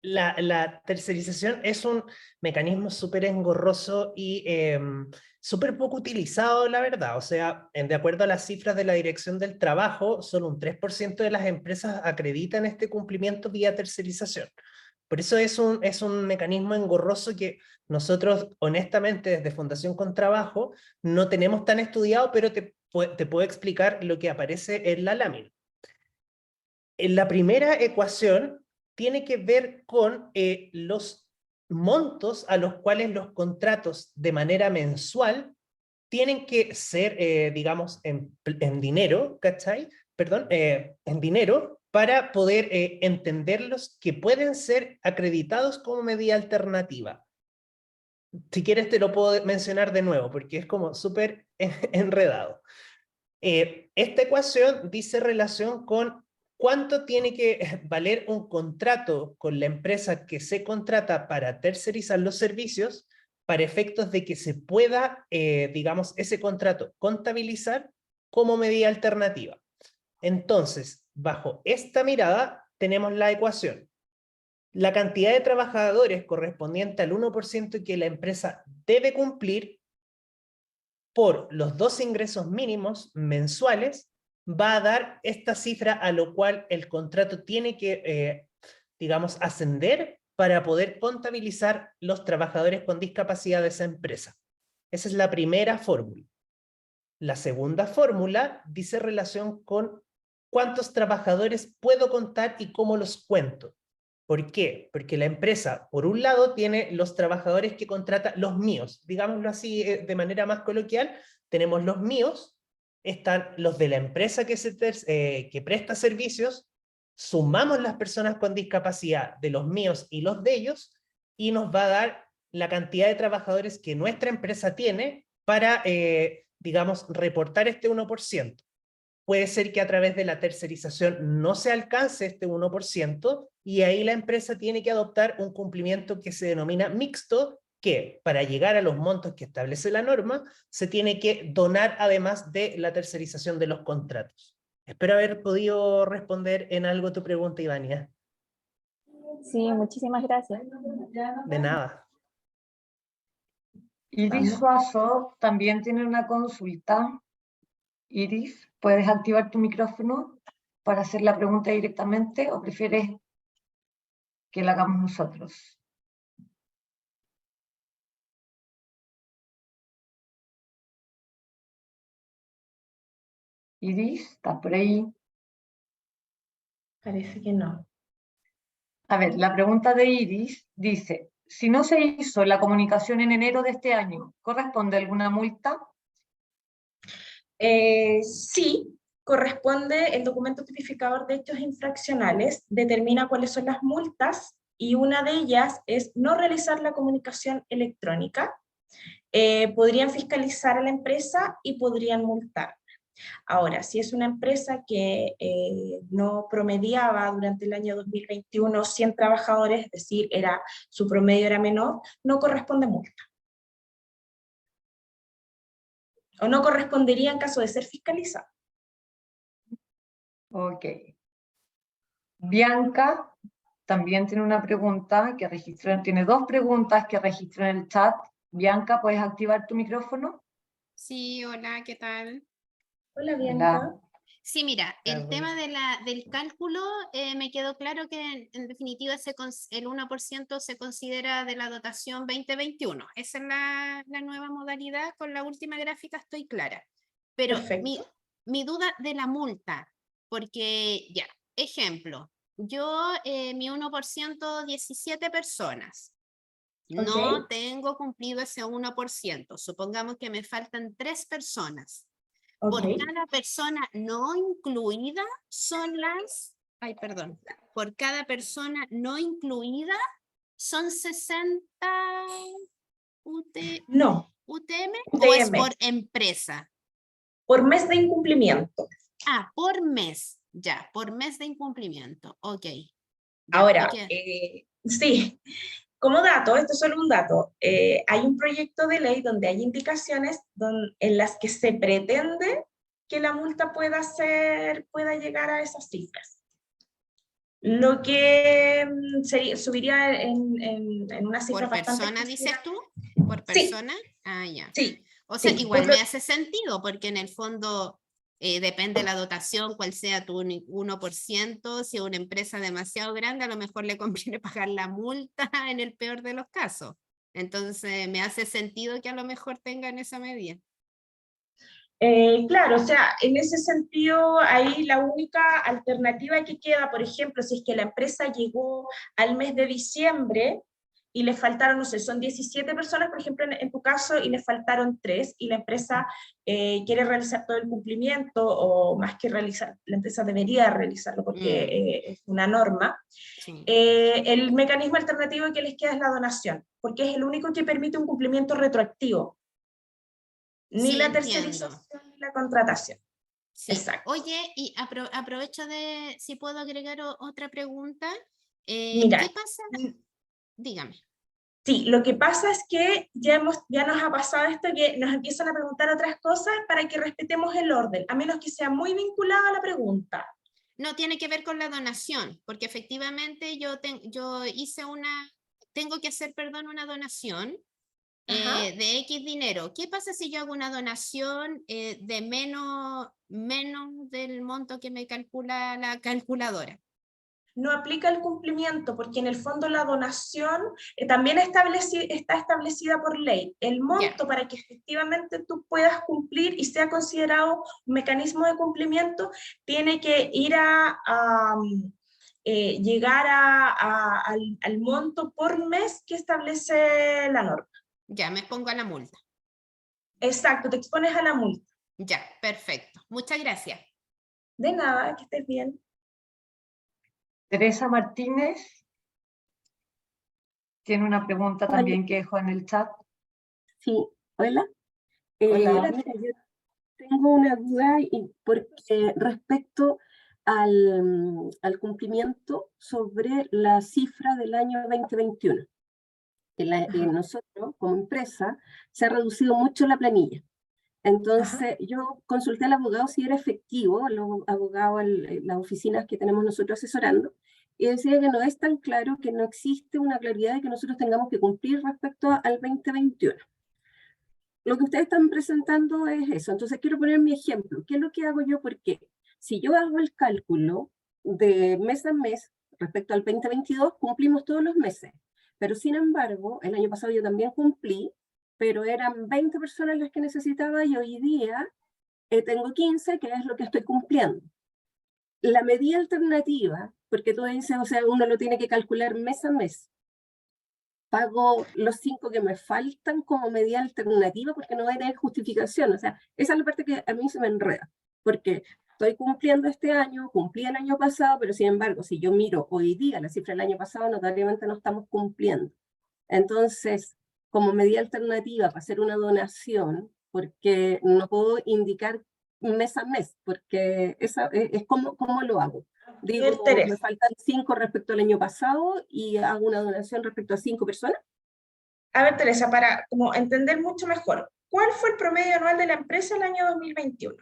Speaker 4: La tercerización es un mecanismo súper engorroso y súper poco utilizado, la verdad. O sea, de acuerdo a las cifras de la Dirección del Trabajo, solo un 3% de las empresas acreditan este cumplimiento vía tercerización. Por eso es un mecanismo engorroso que nosotros, honestamente, desde Fundación con Trabajo, no tenemos tan estudiado, pero te puedo explicar lo que aparece en la lámina. En la primera ecuación tiene que ver con los montos a los cuales los contratos de manera mensual tienen que ser, digamos, en dinero, ¿cachai? Perdón, en dinero, para poder entenderlos que pueden ser acreditados como medida alternativa. Si quieres te lo puedo mencionar de nuevo, porque es como súper enredado. Esta ecuación dice relación con cuánto tiene que valer un contrato con la empresa que se contrata para tercerizar los servicios para efectos de que se pueda, digamos, ese contrato contabilizar como medida alternativa. Entonces, bajo esta mirada, tenemos la ecuación. La cantidad de trabajadores correspondiente al 1% que la empresa debe cumplir por los 2 ingresos mínimos mensuales va a dar esta cifra a lo cual el contrato tiene que, digamos, ascender para poder contabilizar los trabajadores con discapacidad de esa empresa. Esa es la primera fórmula. La segunda fórmula dice relación con cuántos trabajadores puedo contar y cómo los cuento. ¿Por qué? Porque la empresa, por un lado, tiene los trabajadores que contrata, los míos, digámoslo así de manera más coloquial, tenemos los míos, están los de la empresa que presta servicios, sumamos las personas con discapacidad de los míos y los de ellos, y nos va a dar la cantidad de trabajadores que nuestra empresa tiene para, digamos, reportar este 1%. Puede ser que a través de la tercerización no se alcance este 1% y ahí la empresa tiene que adoptar un cumplimiento que se denomina mixto, que para llegar a los montos que establece la norma, se tiene que donar además de la tercerización de los contratos. Espero haber podido responder en algo tu pregunta, Ivania.
Speaker 5: Sí, muchísimas gracias.
Speaker 4: De nada.
Speaker 1: Iris Suazo también tiene una consulta. Iris, ¿puedes activar tu micrófono para hacer la pregunta directamente o prefieres que la hagamos nosotros? Iris, ¿estás por ahí?
Speaker 3: Parece que no.
Speaker 1: A ver, la pregunta de Iris dice, si no se hizo la comunicación en enero de este año, ¿corresponde alguna multa?
Speaker 3: Sí, corresponde el documento tipificador de hechos infraccionales, determina cuáles son las multas y una de ellas es no realizar la comunicación electrónica. Podrían fiscalizar a la empresa y podrían multar. Ahora, si es una empresa que no promediaba durante el año 2021 100 trabajadores, es decir, su promedio era menor, no corresponde multa. O no correspondería en caso de ser fiscalizado.
Speaker 1: Ok. Bianca también tiene una pregunta que registró, tiene 2 preguntas que registró en el chat. Bianca, ¿puedes activar tu micrófono?
Speaker 2: Sí, hola, ¿qué tal?
Speaker 3: Hola, Bianca.
Speaker 2: Sí, mira, el
Speaker 4: Hola.
Speaker 2: tema del cálculo me quedó claro que en definitiva el 1% se considera de la dotación 2021. Esa es la nueva modalidad, con la última gráfica estoy clara. Pero
Speaker 3: Perfecto.
Speaker 2: mi duda de la multa, porque ya, ejemplo, yo mi 1%, 17 personas. No
Speaker 3: Ok.
Speaker 2: tengo cumplido ese 1%. Supongamos que me faltan 3 personas.
Speaker 3: Ok.
Speaker 2: Por cada persona no incluida son ay, perdón, por cada persona no incluida son 60
Speaker 3: No,
Speaker 2: UTM o es
Speaker 3: UTM,
Speaker 2: por empresa.
Speaker 3: por mes de incumplimiento.
Speaker 2: Ah, por mes, ya, por mes de incumplimiento, ok. Ya,
Speaker 3: Ahora, sí, como dato, esto es solo un dato, hay un proyecto de ley donde hay indicaciones en las que se pretende que la multa pueda llegar a esas cifras. Lo que subiría en una cifra
Speaker 2: ¿Por
Speaker 3: bastante
Speaker 2: persona dices
Speaker 3: exagerada.
Speaker 2: tú? ¿Por
Speaker 3: Sí,
Speaker 2: persona? Ah, ya.
Speaker 3: sí,
Speaker 2: O sea,
Speaker 3: sí.
Speaker 2: igual me hace sentido, porque en el fondo Depende de la dotación, cuál sea tu 1%, si es una empresa demasiado grande, a lo mejor le conviene pagar la multa en el peor de los casos. Entonces, me hace sentido que a lo mejor tengan esa medida.
Speaker 3: Claro, o sea, en ese sentido, ahí la única alternativa que queda, por ejemplo, si es que la empresa llegó al mes de diciembre y le faltaron, no sé, son 17 personas, por ejemplo, en tu caso, y le faltaron 3, y la empresa quiere realizar todo el cumplimiento, o más que realizar, la empresa debería realizarlo porque es una norma.
Speaker 2: Sí.
Speaker 3: El mecanismo alternativo que les queda es la donación, porque es el único que permite un cumplimiento retroactivo. Ni
Speaker 2: Sí,
Speaker 3: la
Speaker 2: entiendo.
Speaker 3: tercerización ni la contratación.
Speaker 2: Sí.
Speaker 3: Exacto.
Speaker 2: Oye, y aprovecho de, si puedo agregar otra pregunta.
Speaker 3: Mira,
Speaker 2: ¿Qué pasa? Dígame.
Speaker 3: sí, lo que pasa es que ya nos ha pasado esto, que nos empiezan a preguntar otras cosas para que respetemos el orden, a menos que sea muy vinculado a la pregunta.
Speaker 2: No tiene que ver con la donación, porque efectivamente yo hice tengo que hacer, perdón, una donación de X dinero. ¿Qué pasa si yo hago una donación de menos del monto que me calcula la calculadora?
Speaker 3: No aplica el cumplimiento, porque en el fondo la donación también está establecida por ley. El monto para que efectivamente tú puedas cumplir y sea considerado un mecanismo de cumplimiento, tiene que ir llegar al monto por mes que establece la norma.
Speaker 2: Ya, me expongo a la multa.
Speaker 3: Exacto, te expones a la multa.
Speaker 2: Ya, perfecto. Muchas gracias.
Speaker 3: De nada, que estés bien.
Speaker 1: Teresa Martínez tiene una pregunta también que dejó en el chat.
Speaker 6: Sí, hola.
Speaker 1: Hola.
Speaker 6: Mira, yo tengo una duda porque respecto al cumplimiento sobre la cifra del año 2021. Nosotros, como empresa, se ha reducido mucho la planilla. Entonces, yo consulté al abogado si era efectivo, los abogados, las oficinas que tenemos nosotros asesorando, y decía que no es tan claro, que no existe una claridad de que nosotros tengamos que cumplir respecto al 2021. Lo que ustedes están presentando es eso. Entonces, quiero poner mi ejemplo. ¿Qué es lo que hago yo? Porque si yo hago el cálculo de mes a mes respecto al 2022, cumplimos todos los meses. Pero sin embargo, el año pasado yo también cumplí, pero eran 20 personas las que necesitaba y hoy día tengo 15, que es lo que estoy cumpliendo. La medida alternativa, porque tú dices, o sea, uno lo tiene que calcular mes a mes. Pago los 5 que me faltan como medida alternativa porque no voy a tener justificación. O sea, esa es la parte que a mí se me enreda, porque estoy cumpliendo este año, cumplí el año pasado, pero sin embargo, si yo miro hoy día la cifra del año pasado, notoriamente no estamos cumpliendo. Entonces, como medida alternativa para hacer una donación, porque no puedo indicar mes a mes, porque esa es cómo lo hago. Digo, me faltan 5 respecto al año pasado y hago una donación respecto a 5 personas.
Speaker 3: A ver, Teresa, para como entender mucho mejor, ¿cuál fue el promedio anual de la empresa el año 2021?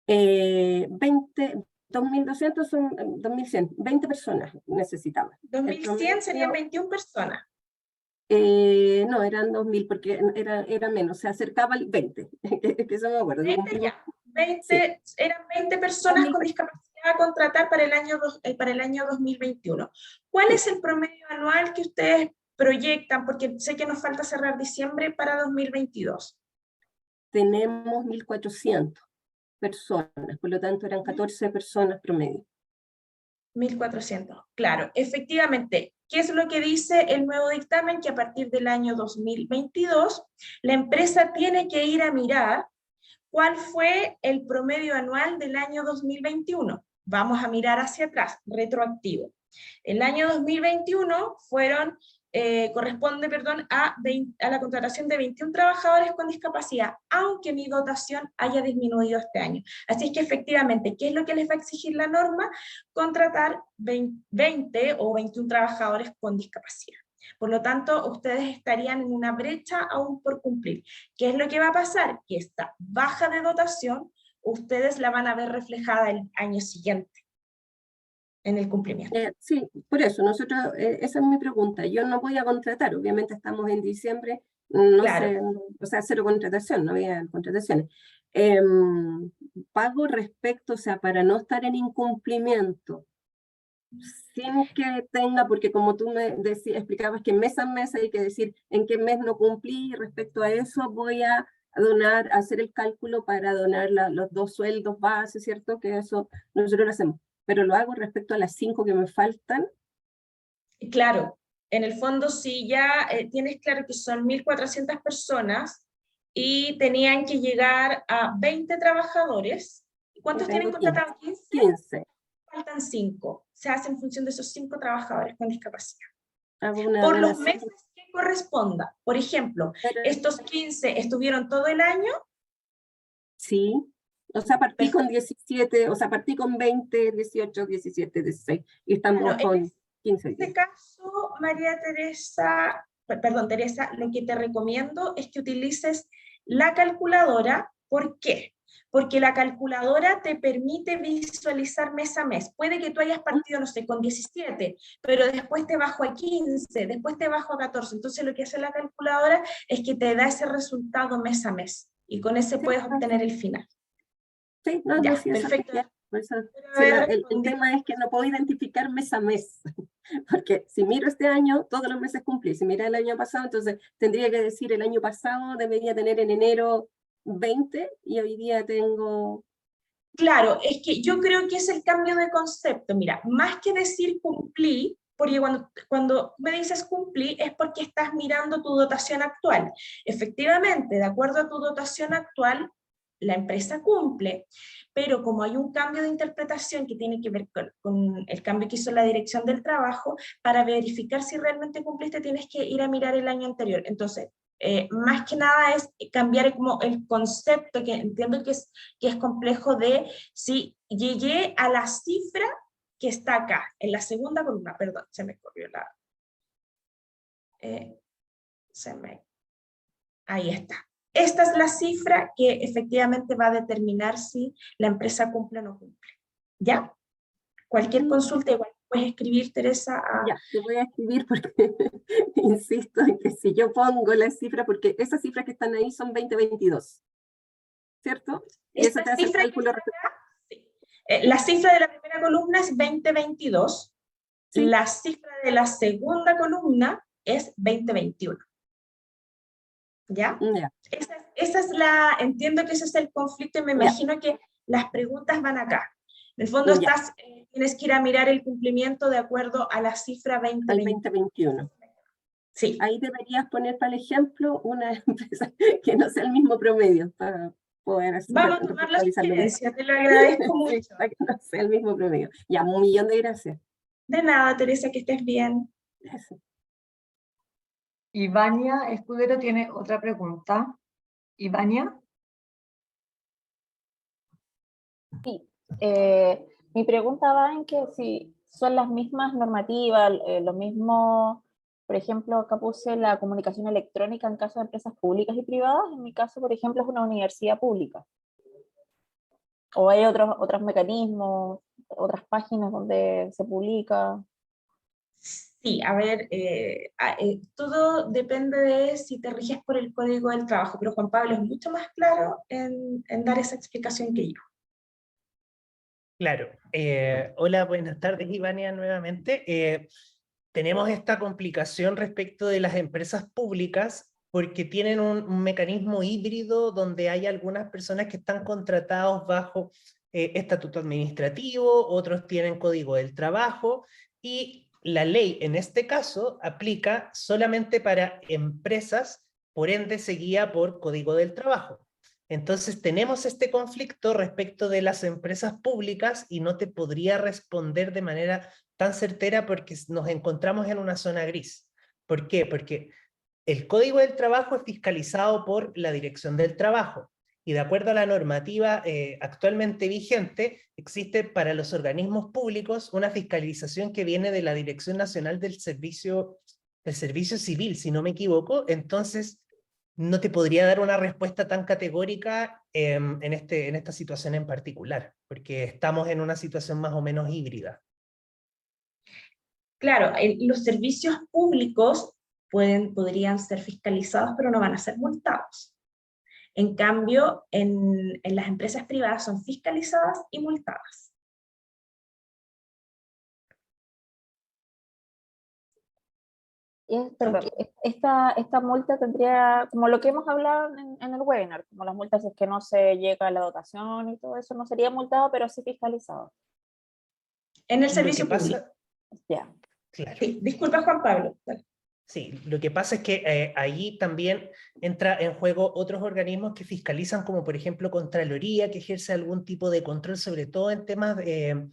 Speaker 6: 2.200 son 2.100, 20 personas necesitaban.
Speaker 3: 2.100 serían 21 personas.
Speaker 6: No, eran 2.000 porque era menos, se acercaba al 20, que eso me acuerdo.
Speaker 3: 20, sí. Eran 20 personas con discapacidad a contratar para el año 2021. ¿Cuál es el promedio anual que ustedes proyectan? Porque sé que nos falta cerrar diciembre para 2022.
Speaker 6: Tenemos 1.400 personas, por lo tanto eran 14 personas promedio.
Speaker 3: 1.400, claro, efectivamente. ¿Qué es lo que dice el nuevo dictamen? Que a partir del año 2022, la empresa tiene que ir a mirar cuál fue el promedio anual del año 2021. Vamos a mirar hacia atrás, retroactivo. El año 2021 corresponde a la contratación de 21 trabajadores con discapacidad, aunque mi dotación haya disminuido este año. Así es que efectivamente, ¿qué es lo que les va a exigir la norma? Contratar 20 o 21 trabajadores con discapacidad. Por lo tanto, ustedes estarían en una brecha aún por cumplir. ¿Qué es lo que va a pasar? Que esta baja de dotación, ustedes la van a ver reflejada el año siguiente en el cumplimiento.
Speaker 6: Sí, por eso, nosotros, esa es mi pregunta. Yo no voy a contratar, obviamente estamos en diciembre, no sé, o sea, cero contratación, no había contrataciones. pago respecto, o sea, para no estar en incumplimiento, sin que tenga, porque como tú me explicabas que mes a mes hay que decir en qué mes no cumplí, y respecto a eso voy a donar, hacer el cálculo para donar los 2 sueldos base, ¿cierto? Que eso nosotros lo hacemos, pero lo hago respecto a las 5 que me faltan.
Speaker 3: Claro, en el fondo si ya tienes claro que son 1.400 personas y tenían que llegar a 20 trabajadores, ¿cuántos tienen contratados? 15.
Speaker 6: 15.
Speaker 3: Faltan 5. Se hace en función de esos 5 trabajadores con discapacidad.
Speaker 6: Hago una
Speaker 3: Por los
Speaker 6: donación.
Speaker 3: meses que corresponda. Por ejemplo,
Speaker 6: Pero,
Speaker 3: estos 15 estuvieron todo el año.
Speaker 6: sí, o sea, partí
Speaker 3: Perfecto.
Speaker 6: con 17, o sea, partí con 20, 18, 17, 16, y estamos
Speaker 3: Bueno,
Speaker 6: con 15
Speaker 3: En este
Speaker 6: días.
Speaker 3: caso, María Teresa, perdón, Teresa, lo que te recomiendo es que utilices la calculadora. ¿Por qué? Porque la calculadora te permite visualizar mes a mes. Puede que tú hayas partido, no sé, con 17, pero después te bajo a 15, después te bajo a 14. Entonces lo que hace la calculadora es que te da ese resultado mes a mes. Y con ese puedes obtener el final.
Speaker 6: Sí, no,
Speaker 3: Ya,
Speaker 6: sí, eso
Speaker 3: perfecto.
Speaker 6: es. Por eso,
Speaker 3: Espero
Speaker 6: sí,
Speaker 3: haber
Speaker 6: el
Speaker 3: respondido.
Speaker 6: tema es que no puedo identificar mes a mes, porque si miro este año, todos los meses cumplí. Si mira el año pasado, entonces tendría que decir el año pasado debería tener en enero 20 y hoy día tengo...
Speaker 3: Claro, es que yo creo que es el cambio de concepto. Mira, más que decir cumplí, porque cuando me dices cumplí es porque estás mirando tu dotación actual. Efectivamente, de acuerdo a tu dotación actual, la empresa cumple, pero como hay un cambio de interpretación que tiene que ver con el cambio que hizo la dirección del trabajo, para verificar si realmente cumpliste tienes que ir a mirar el año anterior. Entonces, más que nada es cambiar como el concepto, que entiendo que es complejo, de si llegué a la cifra que está acá, en la segunda columna, perdón, se me corrió la... ahí está. Esta es la cifra que efectivamente va a determinar si la empresa cumple o no cumple. ¿Ya? Cualquier consulta igual puedes escribir, Teresa.
Speaker 6: Ya, te voy a escribir porque insisto en que si yo pongo la cifra, porque esas cifras que están ahí son 2022, ¿cierto? Y eso te hace el cálculo.
Speaker 3: La cifra de la primera columna es 2022.
Speaker 6: ¿Sí?
Speaker 3: La cifra de la segunda columna es 2021. ¿Ya?
Speaker 6: Ya.
Speaker 3: Esa es la, entiendo que ese es el conflicto y me imagino que las preguntas van acá. En el fondo tienes que ir a mirar el cumplimiento de acuerdo a la cifra
Speaker 6: Al 2021.
Speaker 3: Sí.
Speaker 6: Ahí deberías poner, para el ejemplo, una empresa que no sea el mismo promedio para poder hacer.
Speaker 3: Vamos a tomar la sugerencia, te lo agradezco mucho.
Speaker 6: Sí, para que no sea el mismo promedio. Ya, 1.000.000 de gracias.
Speaker 3: De nada, Teresa, que estés bien.
Speaker 6: Eso.
Speaker 1: Ivania Escudero tiene otra pregunta. Ivania.
Speaker 5: Sí, mi pregunta va en que si son las mismas normativas, lo mismo, por ejemplo, acá puse la comunicación electrónica en caso de empresas públicas y privadas, en mi caso, por ejemplo, es una universidad pública. ¿O hay otros mecanismos, otras páginas donde se publica?
Speaker 3: Sí, a ver, todo depende de si te riges por el Código del Trabajo, pero Juan Pablo es mucho más claro en dar esa explicación que yo.
Speaker 4: Claro. Hola, buenas tardes, Ivania, nuevamente. Tenemos esta complicación respecto de las empresas públicas porque tienen un mecanismo híbrido donde hay algunas personas que están contratados bajo estatuto administrativo, otros tienen código del trabajo, y la ley en este caso aplica solamente para empresas, por ende se guía por código del trabajo. Entonces tenemos este conflicto respecto de las empresas públicas y no te podría responder de manera tan certera porque nos encontramos en una zona gris. ¿Por qué? Porque el Código del Trabajo es fiscalizado por la Dirección del Trabajo y de acuerdo a la normativa actualmente vigente, existe para los organismos públicos una fiscalización que viene de la Dirección Nacional del Servicio Civil, si no me equivoco. Entonces no te podría dar una respuesta tan categórica en esta situación en particular, porque estamos en una situación más o menos híbrida.
Speaker 3: Claro, los servicios públicos podrían ser fiscalizados, pero no van a ser multados. En cambio, en las empresas privadas son fiscalizadas y multadas.
Speaker 5: Perdón, esta multa tendría, como lo que hemos hablado en el webinar, como las multas es que no se llega a la dotación y todo eso, no sería multado, pero sí fiscalizado.
Speaker 3: En el
Speaker 4: Lo
Speaker 3: servicio
Speaker 4: que
Speaker 3: público.
Speaker 4: pasa,
Speaker 5: Ya.
Speaker 4: claro.
Speaker 3: Sí, disculpa Juan Pablo. Dale.
Speaker 4: Sí, lo que pasa es que allí también entra en juego otros organismos que fiscalizan, como por ejemplo Contraloría, que ejerce algún tipo de control, sobre todo en temas de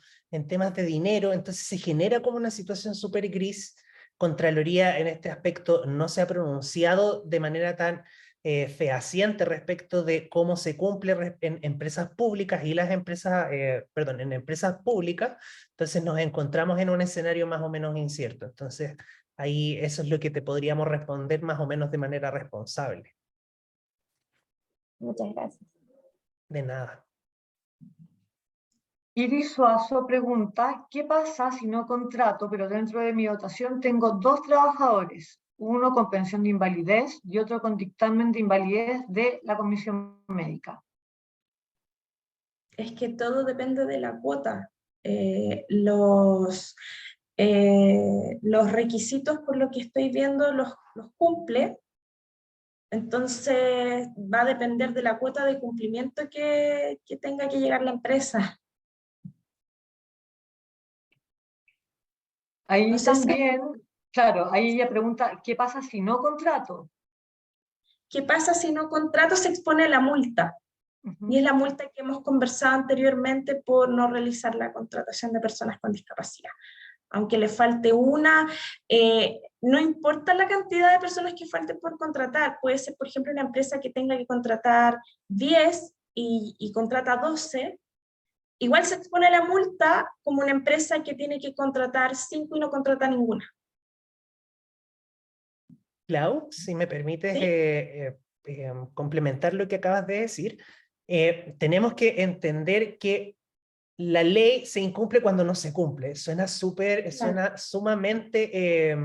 Speaker 4: dinero. Entonces se genera como una situación súper gris. Contraloría en este aspecto no se ha pronunciado de manera tan fehaciente respecto de cómo se cumple en empresas públicas y las empresas, perdón, en empresas públicas. Entonces nos encontramos en un escenario más o menos incierto. Entonces ahí eso es lo que te podríamos responder más o menos de manera responsable.
Speaker 5: Muchas gracias.
Speaker 4: De nada.
Speaker 1: Iris Suazo pregunta, ¿qué pasa si no contrato, pero dentro de mi dotación tengo 2 trabajadores, uno con pensión de invalidez y otro con dictamen de invalidez de la comisión médica?
Speaker 3: Es que todo depende de la cuota. Los requisitos, por lo que estoy viendo, los cumple. Entonces va a depender de la cuota de cumplimiento que tenga que llegar la empresa.
Speaker 1: Ahí
Speaker 3: No sé si-
Speaker 1: también, claro, ahí ella pregunta, ¿qué pasa si no contrato?
Speaker 3: ¿Qué pasa si no contrato? Se expone a la multa. Y es la multa que hemos conversado anteriormente por no realizar la contratación de personas con discapacidad. Aunque le falte una, no importa la cantidad de personas que falten por contratar. Puede ser, por ejemplo, una empresa que tenga que contratar 10 y contrata 12. Igual se expone a la multa como una empresa que tiene que contratar 5 y no contrata ninguna.
Speaker 4: Clau, si me permites
Speaker 3: ¿Sí?
Speaker 4: complementar lo que acabas de decir, tenemos que entender que la ley se incumple cuando no se cumple. Suena sumamente,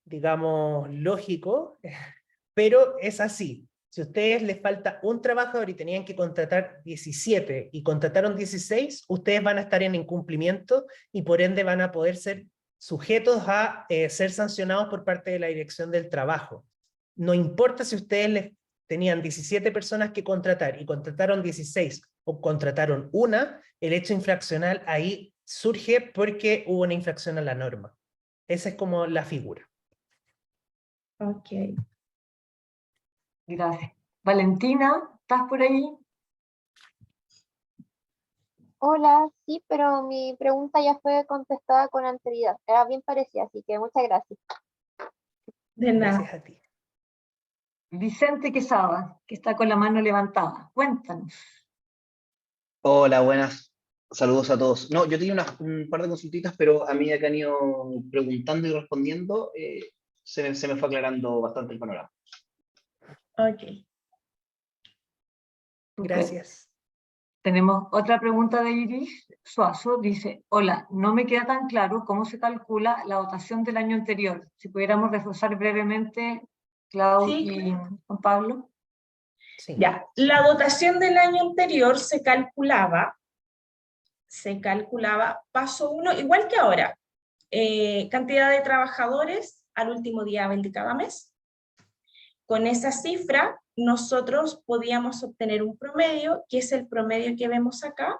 Speaker 4: digamos, lógico, pero es así. Si a ustedes les falta un trabajador y tenían que contratar 17 y contrataron 16, ustedes van a estar en incumplimiento y por ende van a poder ser sujetos a ser sancionados por parte de la Dirección del Trabajo. No importa si ustedes les tenían 17 personas que contratar y contrataron 16 o contrataron una, el hecho infraccional ahí surge porque hubo una infracción a la norma. Esa es como la figura.
Speaker 3: Ok.
Speaker 1: Gracias. Valentina, ¿estás por ahí?
Speaker 7: Hola, sí, pero mi pregunta ya fue contestada con anterioridad. Era bien parecida, así que muchas gracias.
Speaker 3: De nada.
Speaker 4: Gracias a ti.
Speaker 1: Vicente Quesada, que está con la mano levantada. Cuéntanos.
Speaker 8: Hola, buenas. Saludos a todos. No, yo tenía un par de consultitas, pero a medida que han ido preguntando y respondiendo, se me fue aclarando bastante el panorama.
Speaker 3: Ok.
Speaker 4: Gracias.
Speaker 1: Tenemos otra pregunta de Iris Suazo. Dice, hola, no me queda tan claro cómo se calcula la dotación del año anterior. Si pudiéramos reforzar brevemente, Clau
Speaker 3: Sí,
Speaker 1: y Juan Pablo.
Speaker 4: Sí.
Speaker 3: ya. La dotación del año anterior se calculaba paso 1, igual que ahora, cantidad de trabajadores al último día hábil de cada mes. Con esa cifra, nosotros podíamos obtener un promedio, que es el promedio que vemos acá,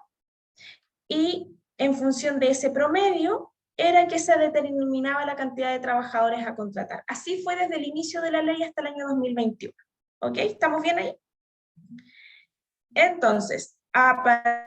Speaker 3: y en función de ese promedio, era que se determinaba la cantidad de trabajadores a contratar. Así fue desde el inicio de la ley hasta el año 2021. ¿Ok? ¿Estamos bien ahí? Entonces, a partir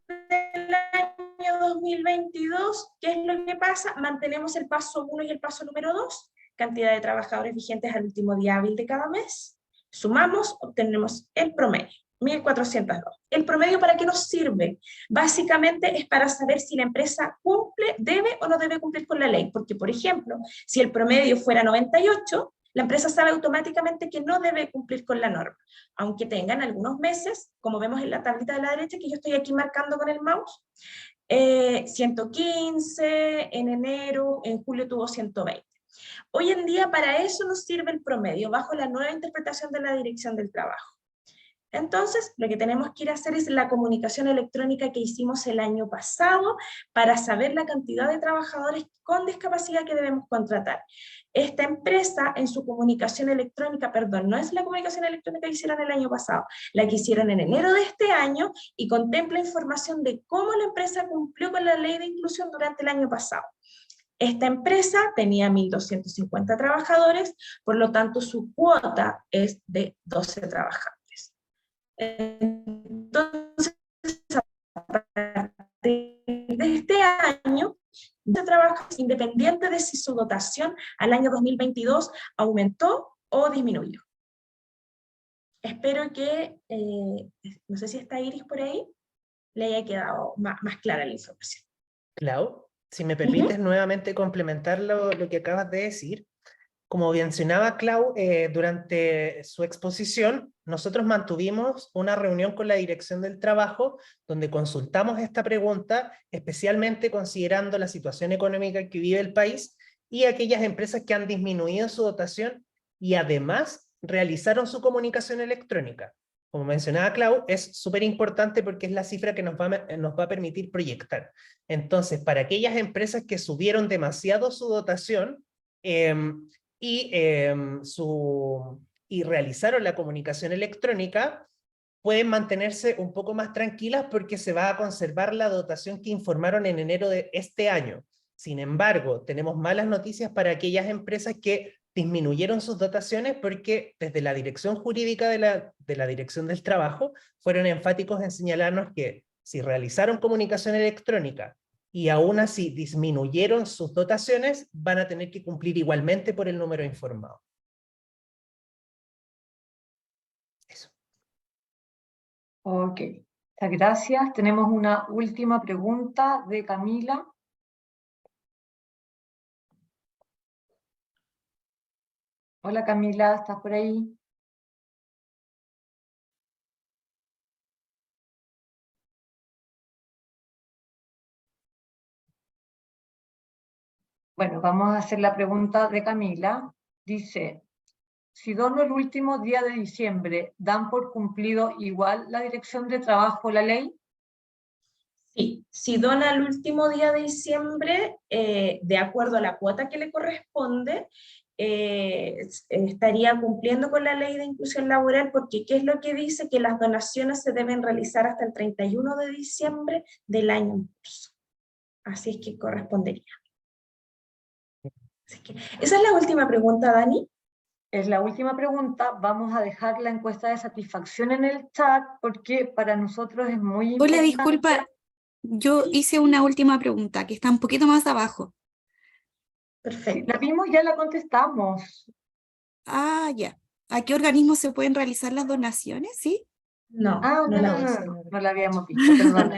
Speaker 3: del año 2022, ¿qué es lo que pasa? Mantenemos el paso 1 y el paso número 2, cantidad de trabajadores vigentes al último día hábil de cada mes. Sumamos, obtenemos el promedio, 1.402. ¿El promedio para qué nos sirve? Básicamente es para saber si la empresa cumple, debe o no debe cumplir con la ley. Porque, por ejemplo, si el promedio fuera 98, la empresa sabe automáticamente que no debe cumplir con la norma, aunque tengan algunos meses, como vemos en la tablita de la derecha, que yo estoy aquí marcando con el mouse, 115, en enero, en julio tuvo 120. Hoy en día para eso nos sirve el promedio, bajo la nueva interpretación de la Dirección del Trabajo. Entonces, lo que tenemos que ir a hacer es la comunicación electrónica que hicimos el año pasado para saber la cantidad de trabajadores con discapacidad que debemos contratar. Esta empresa en su comunicación electrónica, perdón, no es la comunicación electrónica que hicieron el año pasado, la que hicieron en enero de este año y contempla información de cómo la empresa cumplió con la ley de inclusión durante el año pasado. Esta empresa tenía 1.250 trabajadores, por lo tanto su cuota es de 12 trabajadores. Entonces, a partir de este año, se trabaja independiente de si su dotación al año 2022 aumentó o disminuyó. Espero que, no sé si está Iris por ahí, le haya quedado más clara la información.
Speaker 4: Clau, si me permites nuevamente complementar lo que acabas de decir. Como mencionaba Clau, durante su exposición, nosotros mantuvimos una reunión con la Dirección del Trabajo, donde consultamos esta pregunta, especialmente considerando la situación económica que vive el país y aquellas empresas que han disminuido su dotación y además realizaron su comunicación electrónica. Como mencionaba Clau, es súper importante porque es la cifra que nos va a permitir proyectar. Entonces, para aquellas empresas que subieron demasiado su dotación, y realizaron la comunicación electrónica, pueden mantenerse un poco más tranquilas porque se va a conservar la dotación que informaron en enero de este año. Sin embargo, tenemos malas noticias para aquellas empresas que disminuyeron sus dotaciones porque desde la dirección jurídica de la Dirección del Trabajo fueron enfáticos en señalarnos que si realizaron comunicación electrónica y aún así disminuyeron sus dotaciones, van a tener que cumplir igualmente por el número informado. Eso.
Speaker 1: Ok, muchas gracias. Tenemos una última pregunta de Camila. Hola Camila, ¿estás por ahí? Bueno, vamos a hacer la pregunta de Camila. Dice, si dono el último día de diciembre, ¿dan por cumplido igual la Dirección de Trabajo la ley?
Speaker 3: Sí, si dona el último día de diciembre, de acuerdo a la cuota que le corresponde, estaría cumpliendo con la ley de inclusión laboral, porque ¿qué es lo que dice? Que las donaciones se deben realizar hasta el 31 de diciembre del año en curso. Así es que correspondería. Así que, esa es la última pregunta, Dani.
Speaker 1: Es la última pregunta. Vamos a dejar la encuesta de satisfacción en el chat porque para nosotros es muy importante.
Speaker 9: Hola, disculpa, yo hice una última pregunta que está un poquito más abajo.
Speaker 3: Perfecto.
Speaker 1: La vimos, ya la contestamos.
Speaker 9: Ah, ya. ¿A qué organismos se pueden realizar las donaciones? ¿Sí?
Speaker 3: No,
Speaker 1: No la habíamos visto, perdón.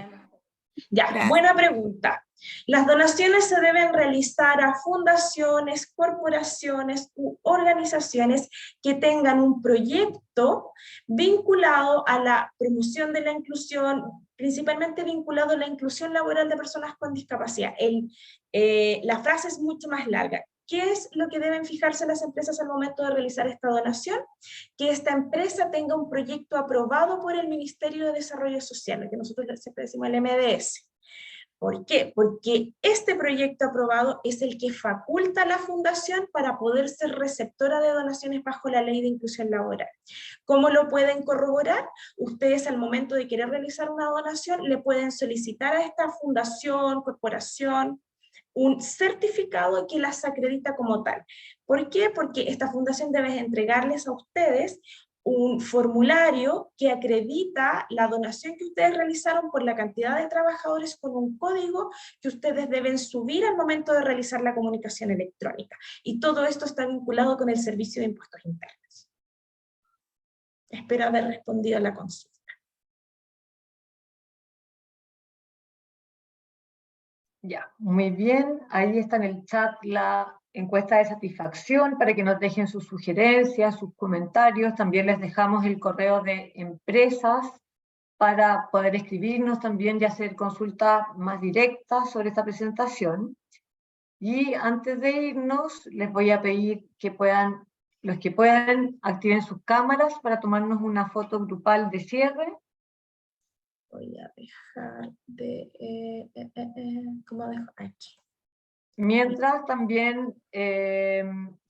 Speaker 3: Ya,
Speaker 9: Gracias.
Speaker 3: buena pregunta. Las donaciones se deben realizar a fundaciones, corporaciones u organizaciones que tengan un proyecto vinculado a la promoción de la inclusión, principalmente vinculado a la inclusión laboral de personas con discapacidad. La frase es mucho más larga. ¿Qué es lo que deben fijarse las empresas al momento de realizar esta donación? Que esta empresa tenga un proyecto aprobado por el Ministerio de Desarrollo Social, lo que nosotros siempre decimos el MDS. ¿Por qué? Porque este proyecto aprobado es el que faculta a la fundación para poder ser receptora de donaciones bajo la ley de inclusión laboral. ¿Cómo lo pueden corroborar? Ustedes al momento de querer realizar una donación le pueden solicitar a esta fundación, corporación, un certificado que las acredita como tal. ¿Por qué? Porque esta fundación debe entregarles a ustedes un formulario que acredita la donación que ustedes realizaron por la cantidad de trabajadores con un código que ustedes deben subir al momento de realizar la comunicación electrónica. Y todo esto está vinculado con el Servicio de Impuestos Internos. Espero haber respondido a la consulta.
Speaker 1: Ya, muy bien. Ahí está en el chat la encuesta de satisfacción para que nos dejen sus sugerencias, sus comentarios. También les dejamos el correo de empresas para poder escribirnos también y hacer consultas más directas sobre esta presentación. Y antes de irnos, les voy a pedir que puedan, los que puedan, activen sus cámaras para tomarnos una foto grupal de cierre.
Speaker 3: Voy a dejar de... ¿cómo dejo? Aquí.
Speaker 1: Mientras también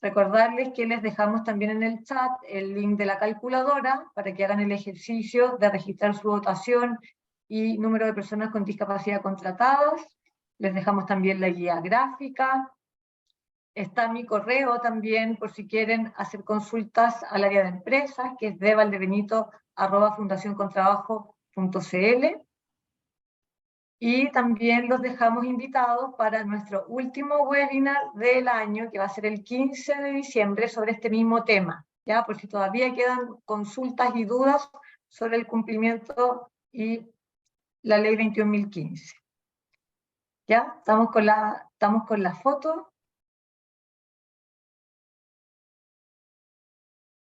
Speaker 1: recordarles que les dejamos también en el chat el link de la calculadora para que hagan el ejercicio de registrar su votación y número de personas con discapacidad contratadas. Les dejamos también la guía gráfica. Está mi correo también por si quieren hacer consultas al área de empresas, que es devaldebenito@fundacioncontrabajo.cl. Y también los dejamos invitados para nuestro último webinar del año, que va a ser el 15 de diciembre, sobre este mismo tema, ¿ya? Por si todavía quedan consultas y dudas sobre el cumplimiento y la ley 21.015. ¿Ya? Estamos con la foto.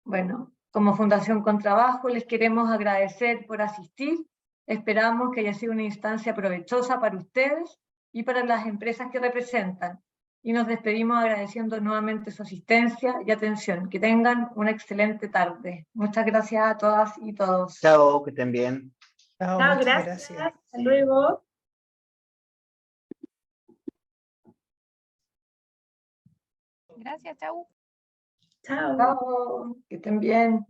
Speaker 1: Bueno, como Fundación Contrabajo les queremos agradecer por asistir. Esperamos que haya sido una instancia provechosa para ustedes y para las empresas que representan. Y nos despedimos agradeciendo nuevamente su asistencia y atención. Que tengan una excelente tarde. Muchas gracias a todas y todos.
Speaker 8: Chao, que estén bien.
Speaker 4: Chao,
Speaker 3: Chao,
Speaker 4: muchas
Speaker 3: gracias.
Speaker 4: gracias.
Speaker 3: Hasta luego.
Speaker 7: Gracias, chau.
Speaker 3: Chao.
Speaker 1: Chao, que estén bien.